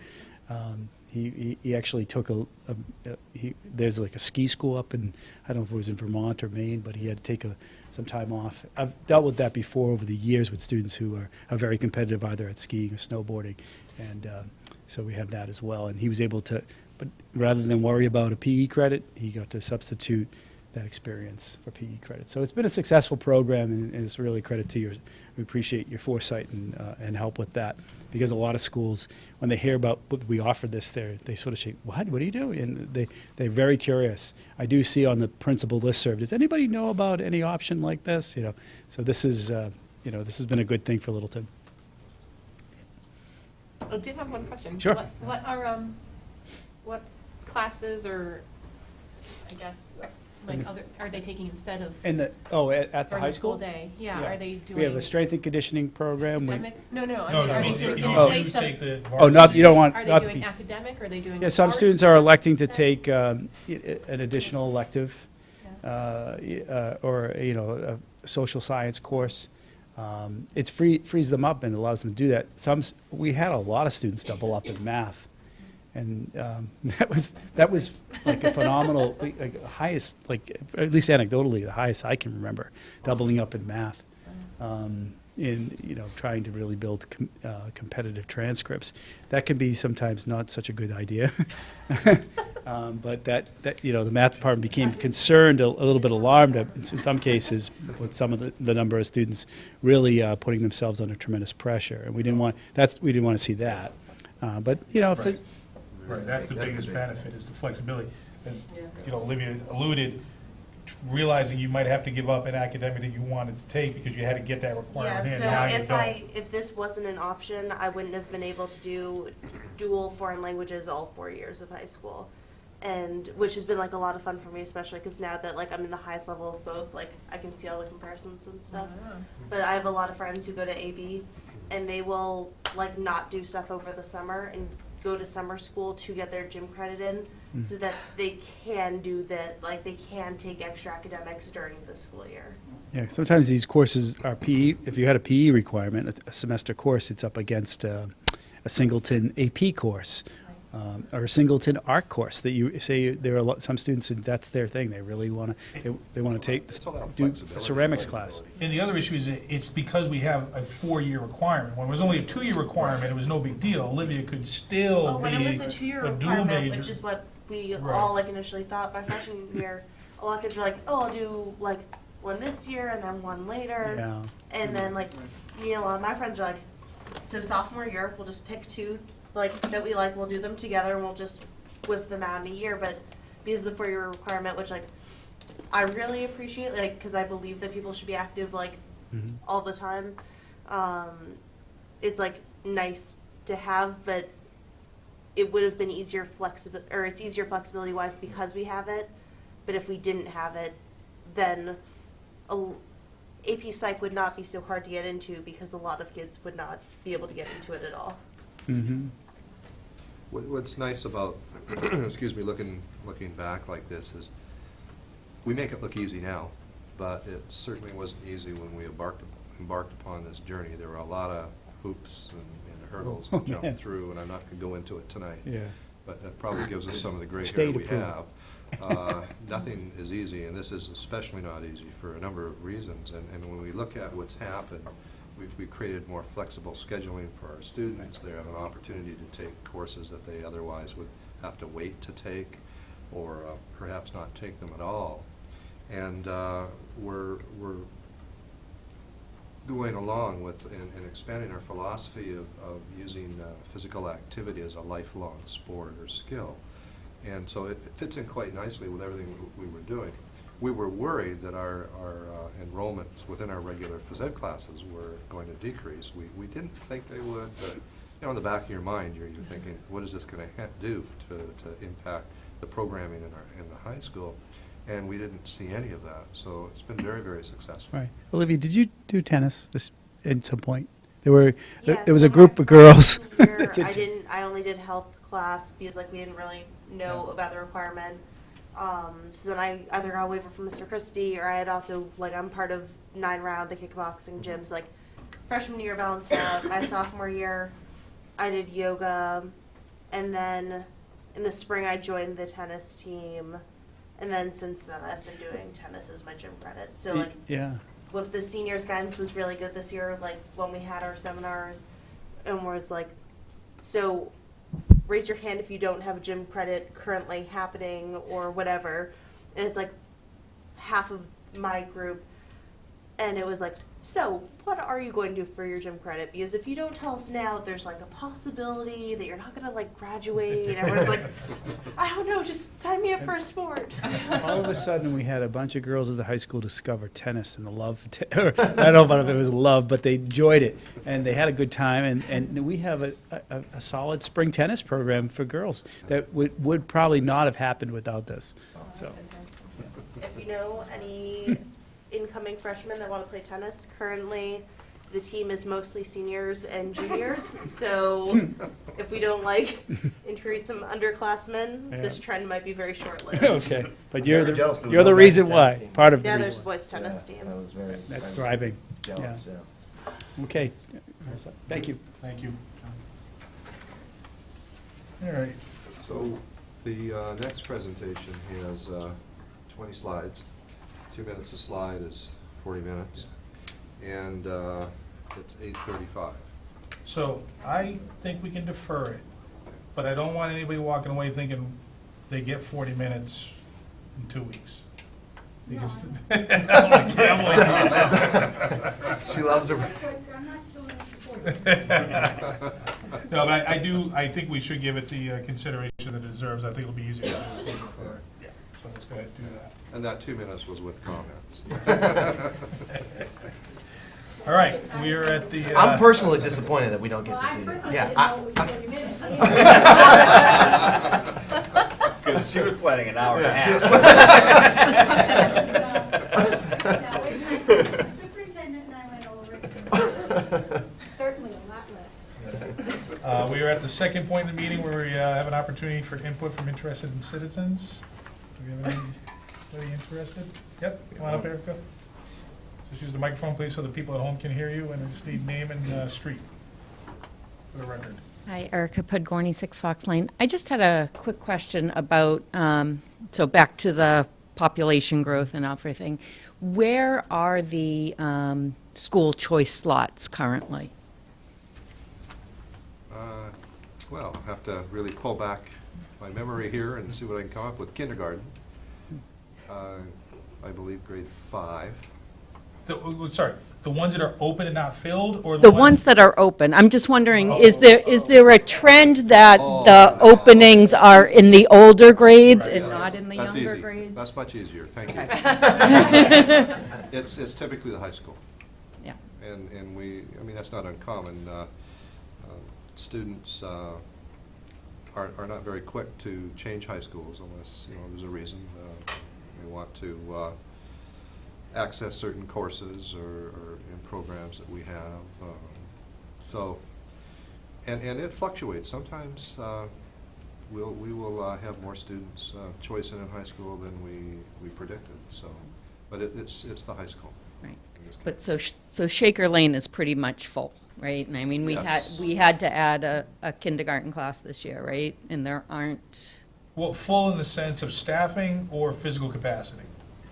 He actually took there's like a ski school up in, I don't know if it was in Vermont or Maine, but he had to take some time off. I've dealt with that before over the years with students who are very competitive either at skiing or snowboarding, and so we have that as well. And he was able to, but rather than worry about a PE credit, he got to substitute that experience for PE credit. So it's been a successful program, and it's really a credit to you. We appreciate your foresight and help with that, because a lot of schools, when they hear about what we offer this, they sort of say, what do you do? And they're very curious. I do see on the principal listserv, does anybody know about any option like this? So this is, this has been a good thing for Littleton. I did have one question. Sure. What are what classes or I guess like are they taking instead of at the during high the school school day? Yeah. Are they doing? We have a strength and conditioning program. Academic? No. No, Are they doing in no, place of? You don't want. Are they doing academic? Or are they doing? Yeah, some art? students are electing to take an additional elective, or a social science course. It's frees them up and allows them to do that. We had a lot of students double up in math, and that was like a phenomenal, highest, at least anecdotally, the highest I can remember, doubling up in math. In trying to really build competitive transcripts. That can be sometimes not such a good idea. But that the math department became concerned, a little bit alarmed in some cases with some of the number of students really putting themselves under tremendous pressure, and we didn't want to see that. But if Right, that's the biggest benefit, is the flexibility. As Olivia alluded, realizing you might have to give up an academic that you wanted to take because you had to get that requirement in. Now you don't. If this wasn't an option, I wouldn't have been able to do dual foreign languages all 4 years of high school, and which has been a lot of fun for me, especially because now that I'm in the highest level of both, I can see all the comparisons and stuff. But I have a lot of friends who go to AB, and they will not do stuff over the summer and go to summer school to get their gym credit in, so that they can do that, they can take extra academics during the school year. Yeah, sometimes these courses are PE. If you had a PE requirement, a semester course, it's up against a Singleton AP course, or a Singleton art course that you say there are some students who that's their thing. They really want to do a ceramics class. And the other issue is it's because we have a 4-year requirement. When it was only a 2-year requirement, it was no big deal. Olivia could still be when it was a 2-year dual requirement, major. which is what we all initially thought. My freshman year, a lot of kids were I'll do one this year and then one later. Yeah. And then a lot of my friends are so sophomore year, we'll just pick 2 that we we'll do them together and we'll just whip them out in a year. But because of the 4-year requirement, which I really appreciate, because I believe that people should be active all the time. It's nice to have, but it would have been easier it's easier flexibility wise because we have it. But if we didn't have it, then AP Psych would not be so hard to get into because a lot of kids would not be able to get into it at all. Mm-hmm. What's nice about, excuse me, looking back like this is, we make it look easy now, but it certainly wasn't easy when we embarked upon this journey. There were a lot of hoops and hurdles to jump man. through, and I'm not going to go into it tonight. Yeah. But that probably gives us some of the gray Stay hair to we prove. have. Nothing is easy, and this is especially not easy for a number of reasons. And when we look at what's happened, we've created more flexible scheduling for our students. They have an opportunity to take courses that they otherwise would have to wait to take, or perhaps not take them at all. And we're going along with and expanding our philosophy of using physical activity as a lifelong sport or skill. And so it fits in quite nicely with everything we were doing. We were worried that our enrollments within our regular phys ed classes were going to decrease. We didn't think they would, but in the back of your mind, you're thinking, what is this going to do to impact the programming in the high school? And we didn't see any of that. So it's been very, very successful. Right. Olivia, did you do tennis at some point? There was Yes, a in group my of girls. freshman year, that did I only did health class because we didn't really know about the requirement. So then I either got a waiver from Mr. Christie, or I had also, I'm part of 9-round, the kickboxing gyms. Freshman year balanced out. My sophomore year, I did yoga, and then in the spring I joined the tennis team. And then since then, I've been doing tennis as my gym credit. So yeah. with the seniors guidance was really good this year, when we had our seminars, and was so raise your hand if you don't have a gym credit currently happening or whatever. And it's half of my group, and it was so what are you going to do for your gym credit? Because if you don't tell us now, there's a possibility that you're not going to graduate. And everyone's I don't know, just sign me up for a sport. All of a sudden, we had a bunch of girls at the high school discover tennis and the love. I don't know if it was love, but they enjoyed it and they had a good time. And we have a solid spring tennis program for girls that would probably not have happened without this. So, If you know any incoming freshmen that want to play tennis, currently the team is mostly seniors and juniors. So if we don't include some underclassmen, this trend might be very short-lived. Okay, but you're Very jealous there was the no reason men's why. tennis team. Part of the Yeah, reason. there's a boys tennis team. That was very. That's very thriving. Jealous, Yeah. yeah. Okay. Thank you. Thank you. All right. So the next presentation has 20 slides. 2 minutes a slide is 40 minutes. And it's 8:35. So I think we can defer it, but I don't want anybody walking away thinking they get 40 minutes in 2 weeks. Because She loves her. No, but I think we should give it the consideration that it deserves. I think it'll be easier. Yeah, so let's go ahead and do that. And that 2 minutes was with comments. All right, we are at the. I'm personally disappointed that we don't get to see this. Yeah. Because she was planning an hour and a half. Superintendent and I went over it. Certainly a lot less. We are at the second point of the meeting where we have an opportunity for input from interested citizens. Do we have anybody interested? Yep, come on up, Erica. Just use the microphone, please, so the people at home can hear you, and I just need name and street for the record. Hi, Erica Podgorny, 6 Fox Lane. I just had a quick question about, so back to the population growth and everything. Where are the school choice slots currently? Well, I'll have to really pull back my memory here and see what I can come up with. Kindergarten, I believe grade 5. Sorry, the ones that are open and not filled, or The ones that are open. I'm just wondering, is there a trend that Oh, the openings are in the older grades Right, and yes. not in the That's younger easy. grades? That's much easier, thank you. Okay. It's typically the high school. Yeah. And we, I mean, that's not uncommon. Students are not very quick to change high schools unless, there's a reason. They want to access certain courses or in programs that we have. So, and it fluctuates. Sometimes we will have more students choice in high school than we predicted. So, but it's the high school. Right. But so Shaker Lane is pretty much full, right? And I mean, Yes. we had to add a kindergarten class this year, right? And there aren't. Well, full in the sense of staffing or physical capacity?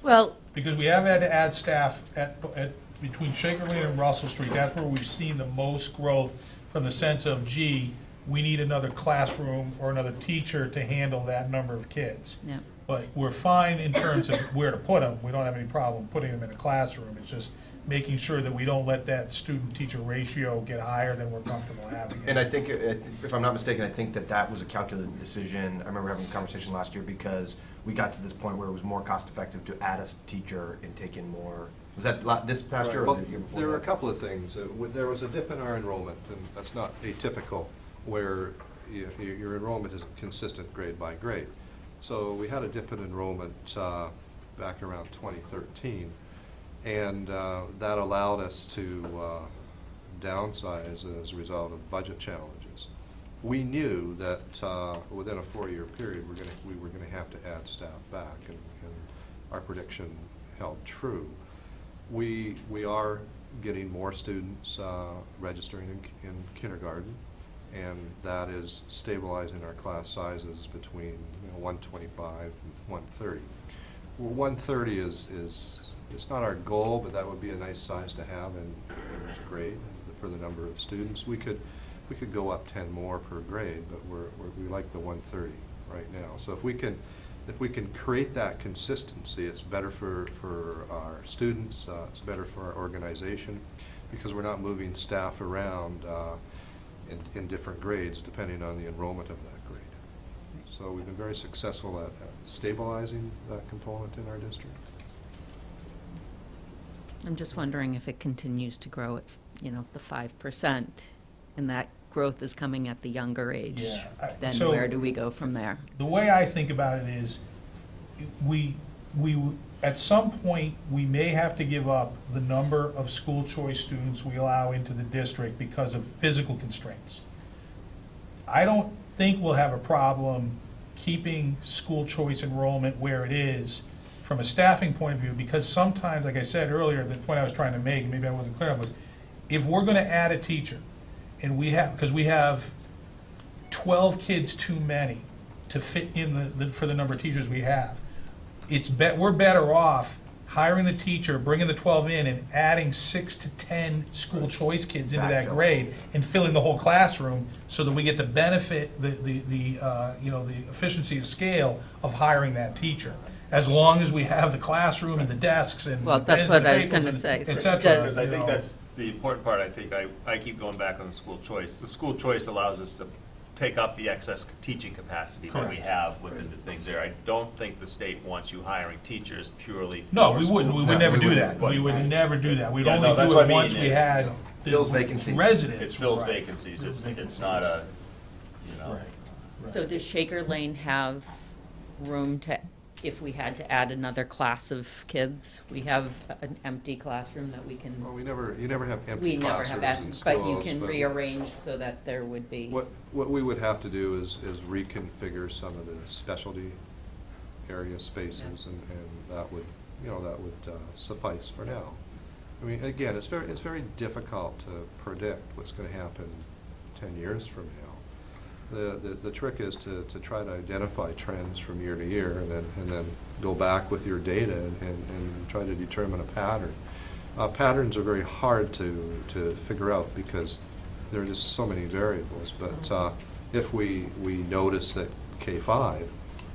Well, Because we have had to add staff at between Shaker Lane and Russell Street. That's where we've seen the most growth from the sense of, gee, we need another classroom or another teacher to handle that number of kids. yeah. But we're fine in terms of where to put them. We don't have any problem putting them in a classroom. It's just making sure that we don't let that student-teacher ratio get higher than we're comfortable having. And I think, if I'm not mistaken, I think that was a calculated decision. I remember having a conversation last year because we got to this point where it was more cost-effective to add a teacher and take in more. Was that this past year or Well, the year before? there are a that? couple of things. There was a dip in our enrollment, and that's not atypical, where your enrollment is consistent grade by grade. So we had a dip in enrollment back around 2013, and that allowed us to downsize as a result of budget challenges. We knew that within a 4-year period, we were going to have to add staff back, and our prediction held true. We are getting more students registering in kindergarten, and that is stabilizing our class sizes between 125 and 130. Well, 130 is it's not our goal, but that would be a nice size to have in each grade for the number of students. We could go up 10 more per grade, but we like the 130 right now. So if we can create that consistency, it's better for our students, it's better for our organization, because we're not moving staff around in different grades depending on the enrollment of that grade. So we've been very successful at stabilizing that component in our district. I'm just wondering if it continues to grow at, the 5%, and that growth is coming at the younger age. Yeah. Then So- where do we go from there? The way I think about it is, we at some point, we may have to give up the number of school choice students we allow into the district because of physical constraints. I don't think we'll have a problem keeping school choice enrollment where it is from a staffing point of view, because sometimes, like I said earlier, the point I was trying to make, and maybe I wasn't clear on, was if we're going to add a teacher, and because we have 12 kids too many to fit in for the number of teachers we have, we're better off hiring the teacher, bringing the 12 in, and adding 6 to 10 school choice kids into that Backfill. grade and filling the whole classroom, so that we get the benefit, the efficiency of scale of hiring that teacher. As long as we have the classroom and the desks and Well, the that's pens and what I was papers gonna say. and So et cetera, Because I you think know. that's the important part. I keep going back on the school choice. The school choice allows us to take up the excess teaching capacity that we Correct. have within the things there. I don't think the state wants you hiring teachers purely for No, we school wouldn't. We choice. would never do wouldn't. that. We would never do that. We'd Yeah, no, only that's do what I it mean once we is, had the Fills vacancies. residents. It fills Right. vacancies. It's not a, Right. So does Shaker Lane have room to, if we had to add another class of kids? We have an empty classroom that we can. Well, you never have empty We never have classrooms that, in schools. but you can rearrange so that there would be. What we would have to do is reconfigure some of the specialty area spaces, and that would suffice for now. I mean, again, it's very difficult to predict what's going to happen 10 years from now. The trick is to try to identify trends from year to year, and then go back with your data and try to determine a pattern. Patterns are very hard to figure out because there are just so many variables. But if we notice that K-5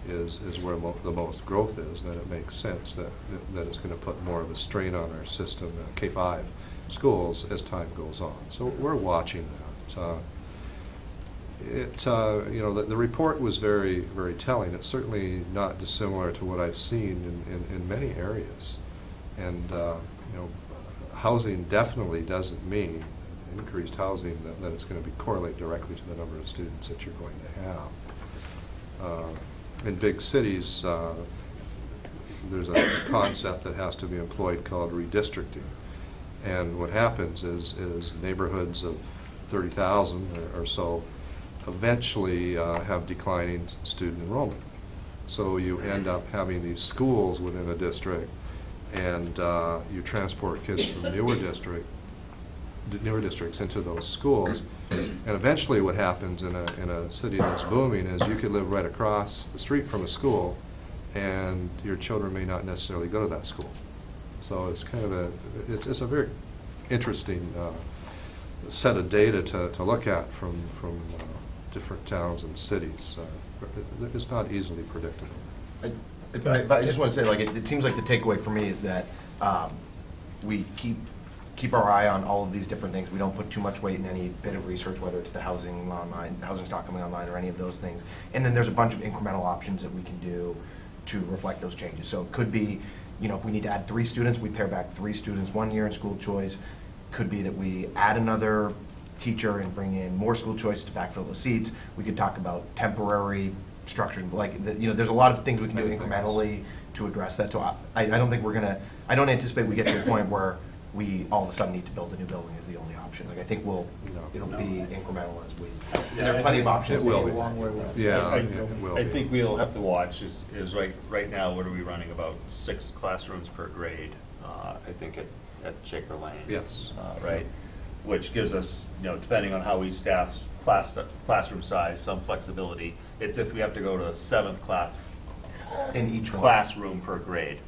is where the most growth is, then it makes sense that it's going to put more of a strain on our system, K-5 schools, as time goes on. So we're watching that. The report was very, very telling. It's certainly not dissimilar to what I've seen in many areas. And housing definitely doesn't mean increased housing that it's going to be correlate directly to the number of students that you're going to have. In big cities, there's a concept that has to be employed called redistricting. And what happens is neighborhoods of 30,000 or so eventually have declining student enrollment. So you end up having these schools within a district, and you transport kids from newer districts into those schools. And eventually what happens in a city that's booming is you could live right across the street from a school, and your children may not necessarily go to that school. So it's kind of it's a very interesting set of data to look at from different towns and cities. It's not easily predictable. But I just want to say, like, it seems like the takeaway for me is that we keep our eye on all of these different things. We don't put too much weight in any bit of research, whether it's the housing stock coming online, or any of those things. And then there's a bunch of incremental options that we can do to reflect those changes. So it could be, if we need to add 3 students, we pare back 3 students 1 year in school choice. Could be that we add another teacher and bring in more school choice to backfill those seats. We could talk about temporary structuring, there's a lot of things we can do incrementally to address that. So I don't think I don't anticipate we get to a point where we all of a sudden need to build a new building as the only option. Like, I think it'll be incremental as we, and there are plenty of options. It will be. Yeah, it will. I think we'll have to watch is right now, what are we running, about 6 classrooms per grade, I think at Shaker Lane. Yes. Right, which gives us, depending on how we staff classroom size, some flexibility. It's if we have to go to a 7th class in each classroom per grade.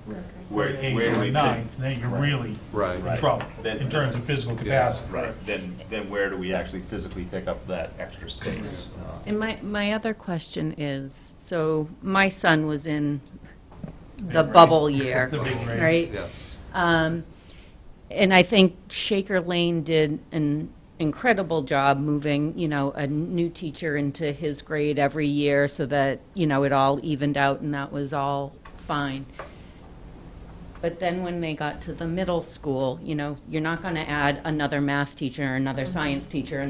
Where do we ninth, then you're really in trouble in terms of physical capacity. Right. Then where do we actually physically pick up that extra space? And my other question is, so my son was in the bubble year, The big grade. right? Yes. And I think Shaker Lane did an incredible job moving, a new teacher into his grade every year so that, it all evened out and that was all fine. But then when they got to the middle school, you're not going to add another math teacher, another science teacher,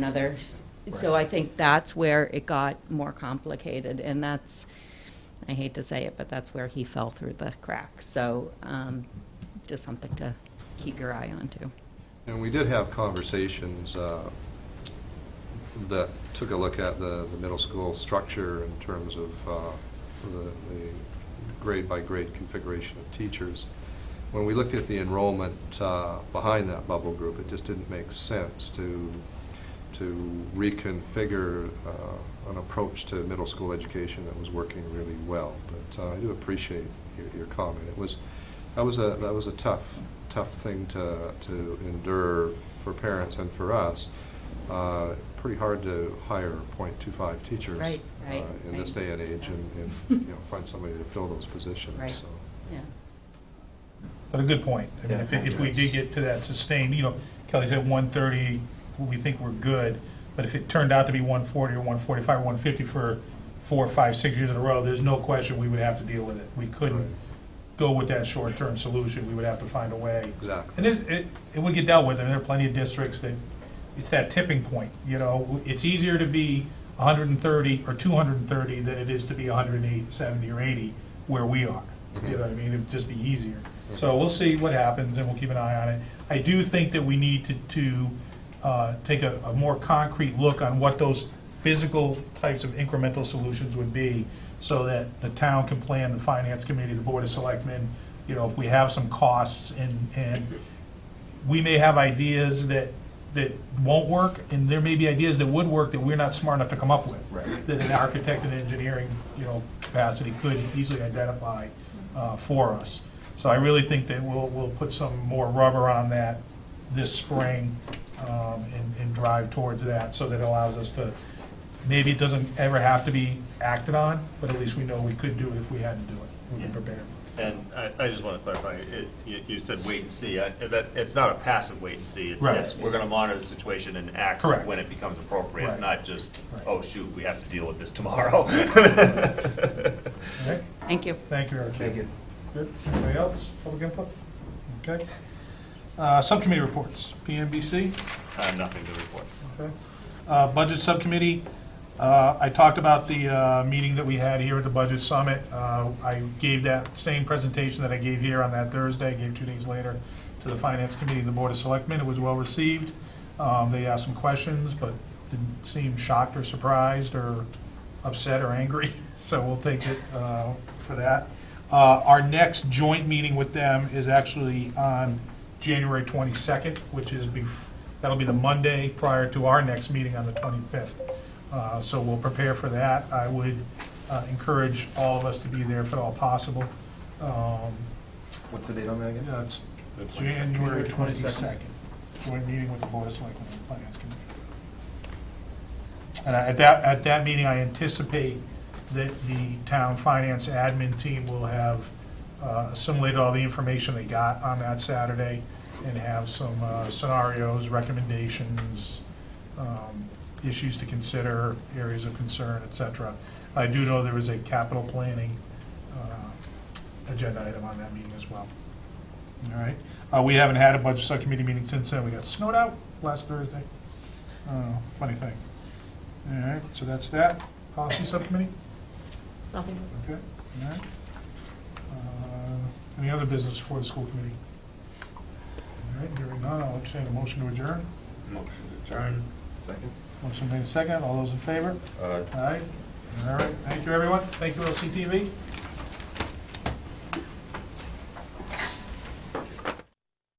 so I think that's where it got more complicated. And that's, I hate to say it, but that's where he fell through the cracks. So just something to keep your eye on too. And we did have conversations that took a look at the middle school structure in terms of the grade-by-grade configuration of teachers. When we looked at the enrollment behind that bubble group, it just didn't make sense to reconfigure an approach to middle school education that was working really well. But I do appreciate your comment. That was a tough thing to endure for parents and for us. Pretty hard to hire 0.25 teachers in this day and age, and find somebody to fill those positions. Right. So. Yeah. But a good point. I mean, if we did get to that sustained, Kelly said 130, we think we're good, but if it turned out to be 140 or 145 or 150 for 4, 5, 6 years in a row, there's no question we would have to deal with it. We couldn't go with that short-term solution. We would have to find a way. Exactly. And it would get dealt with. And there are plenty of districts that it's that tipping point. It's easier to be 130 or 230 than it is to be 180, 70, or 80 where we are. You know what I mean? It would just be easier. So we'll see what happens, and we'll keep an eye on it. I do think that we need to take a more concrete look on what those physical types of incremental solutions would be, so that the town can plan, the finance committee, the board of selectmen, if we have some costs, and we may have ideas that won't work, and there may be ideas that would work that we're not smart enough to come up with. Right. That an architect and engineering, capacity could easily identify for us. So I really think that we'll put some more rubber on that this spring, and drive towards that, so that it allows us to, maybe it doesn't ever have to be acted on, but at least we know we could do it if we had to do it. We'll be prepared. And I just want to clarify, you said wait and see. It's not a passive wait and see. Right. We're going to monitor the situation and act Correct. when it becomes appropriate, Right. not just, Right. oh, shoot, we have to deal with this tomorrow. All right. Thank you. Thank you, Eric. Thank you. Good. Anybody else? Public input? Okay. Subcommittee reports. PMBC? Nothing to report. Okay. Budget subcommittee, I talked about the meeting that we had here at the Budget Summit. I gave that same presentation that I gave here on that Thursday, gave 2 days later to the Finance Committee and the Board of Selectmen. It was well received. They asked some questions, but didn't seem shocked or surprised or upset or angry, so we'll take it for that. Our next joint meeting with them is actually on January 22nd, which is that'll be the Monday prior to our next meeting on the 25th. So we'll prepare for that. I would encourage all of us to be there if at all possible. What's the date on that again? It's January 22nd, joint meeting with the Board of Selectmen and the Finance Committee. And at that meeting, I anticipate that the town finance admin team will have assimilated all the information they got on that Saturday and have some scenarios, recommendations, issues to consider, areas of concern, et cetera. I do know there is a capital planning agenda item on that meeting as well. All right. We haven't had a budget subcommittee meeting since then. We got snowed out last Thursday. Funny thing. All right, so that's that. Policy subcommittee? Nothing. Okay, all right. Any other business for the school committee? All right, hearing none, I'll entertain a motion to adjourn. Motion to adjourn. Second. Motion made second. All those in favor? Aye. Aye. All right, thank you, everyone. Thank you, LCTV.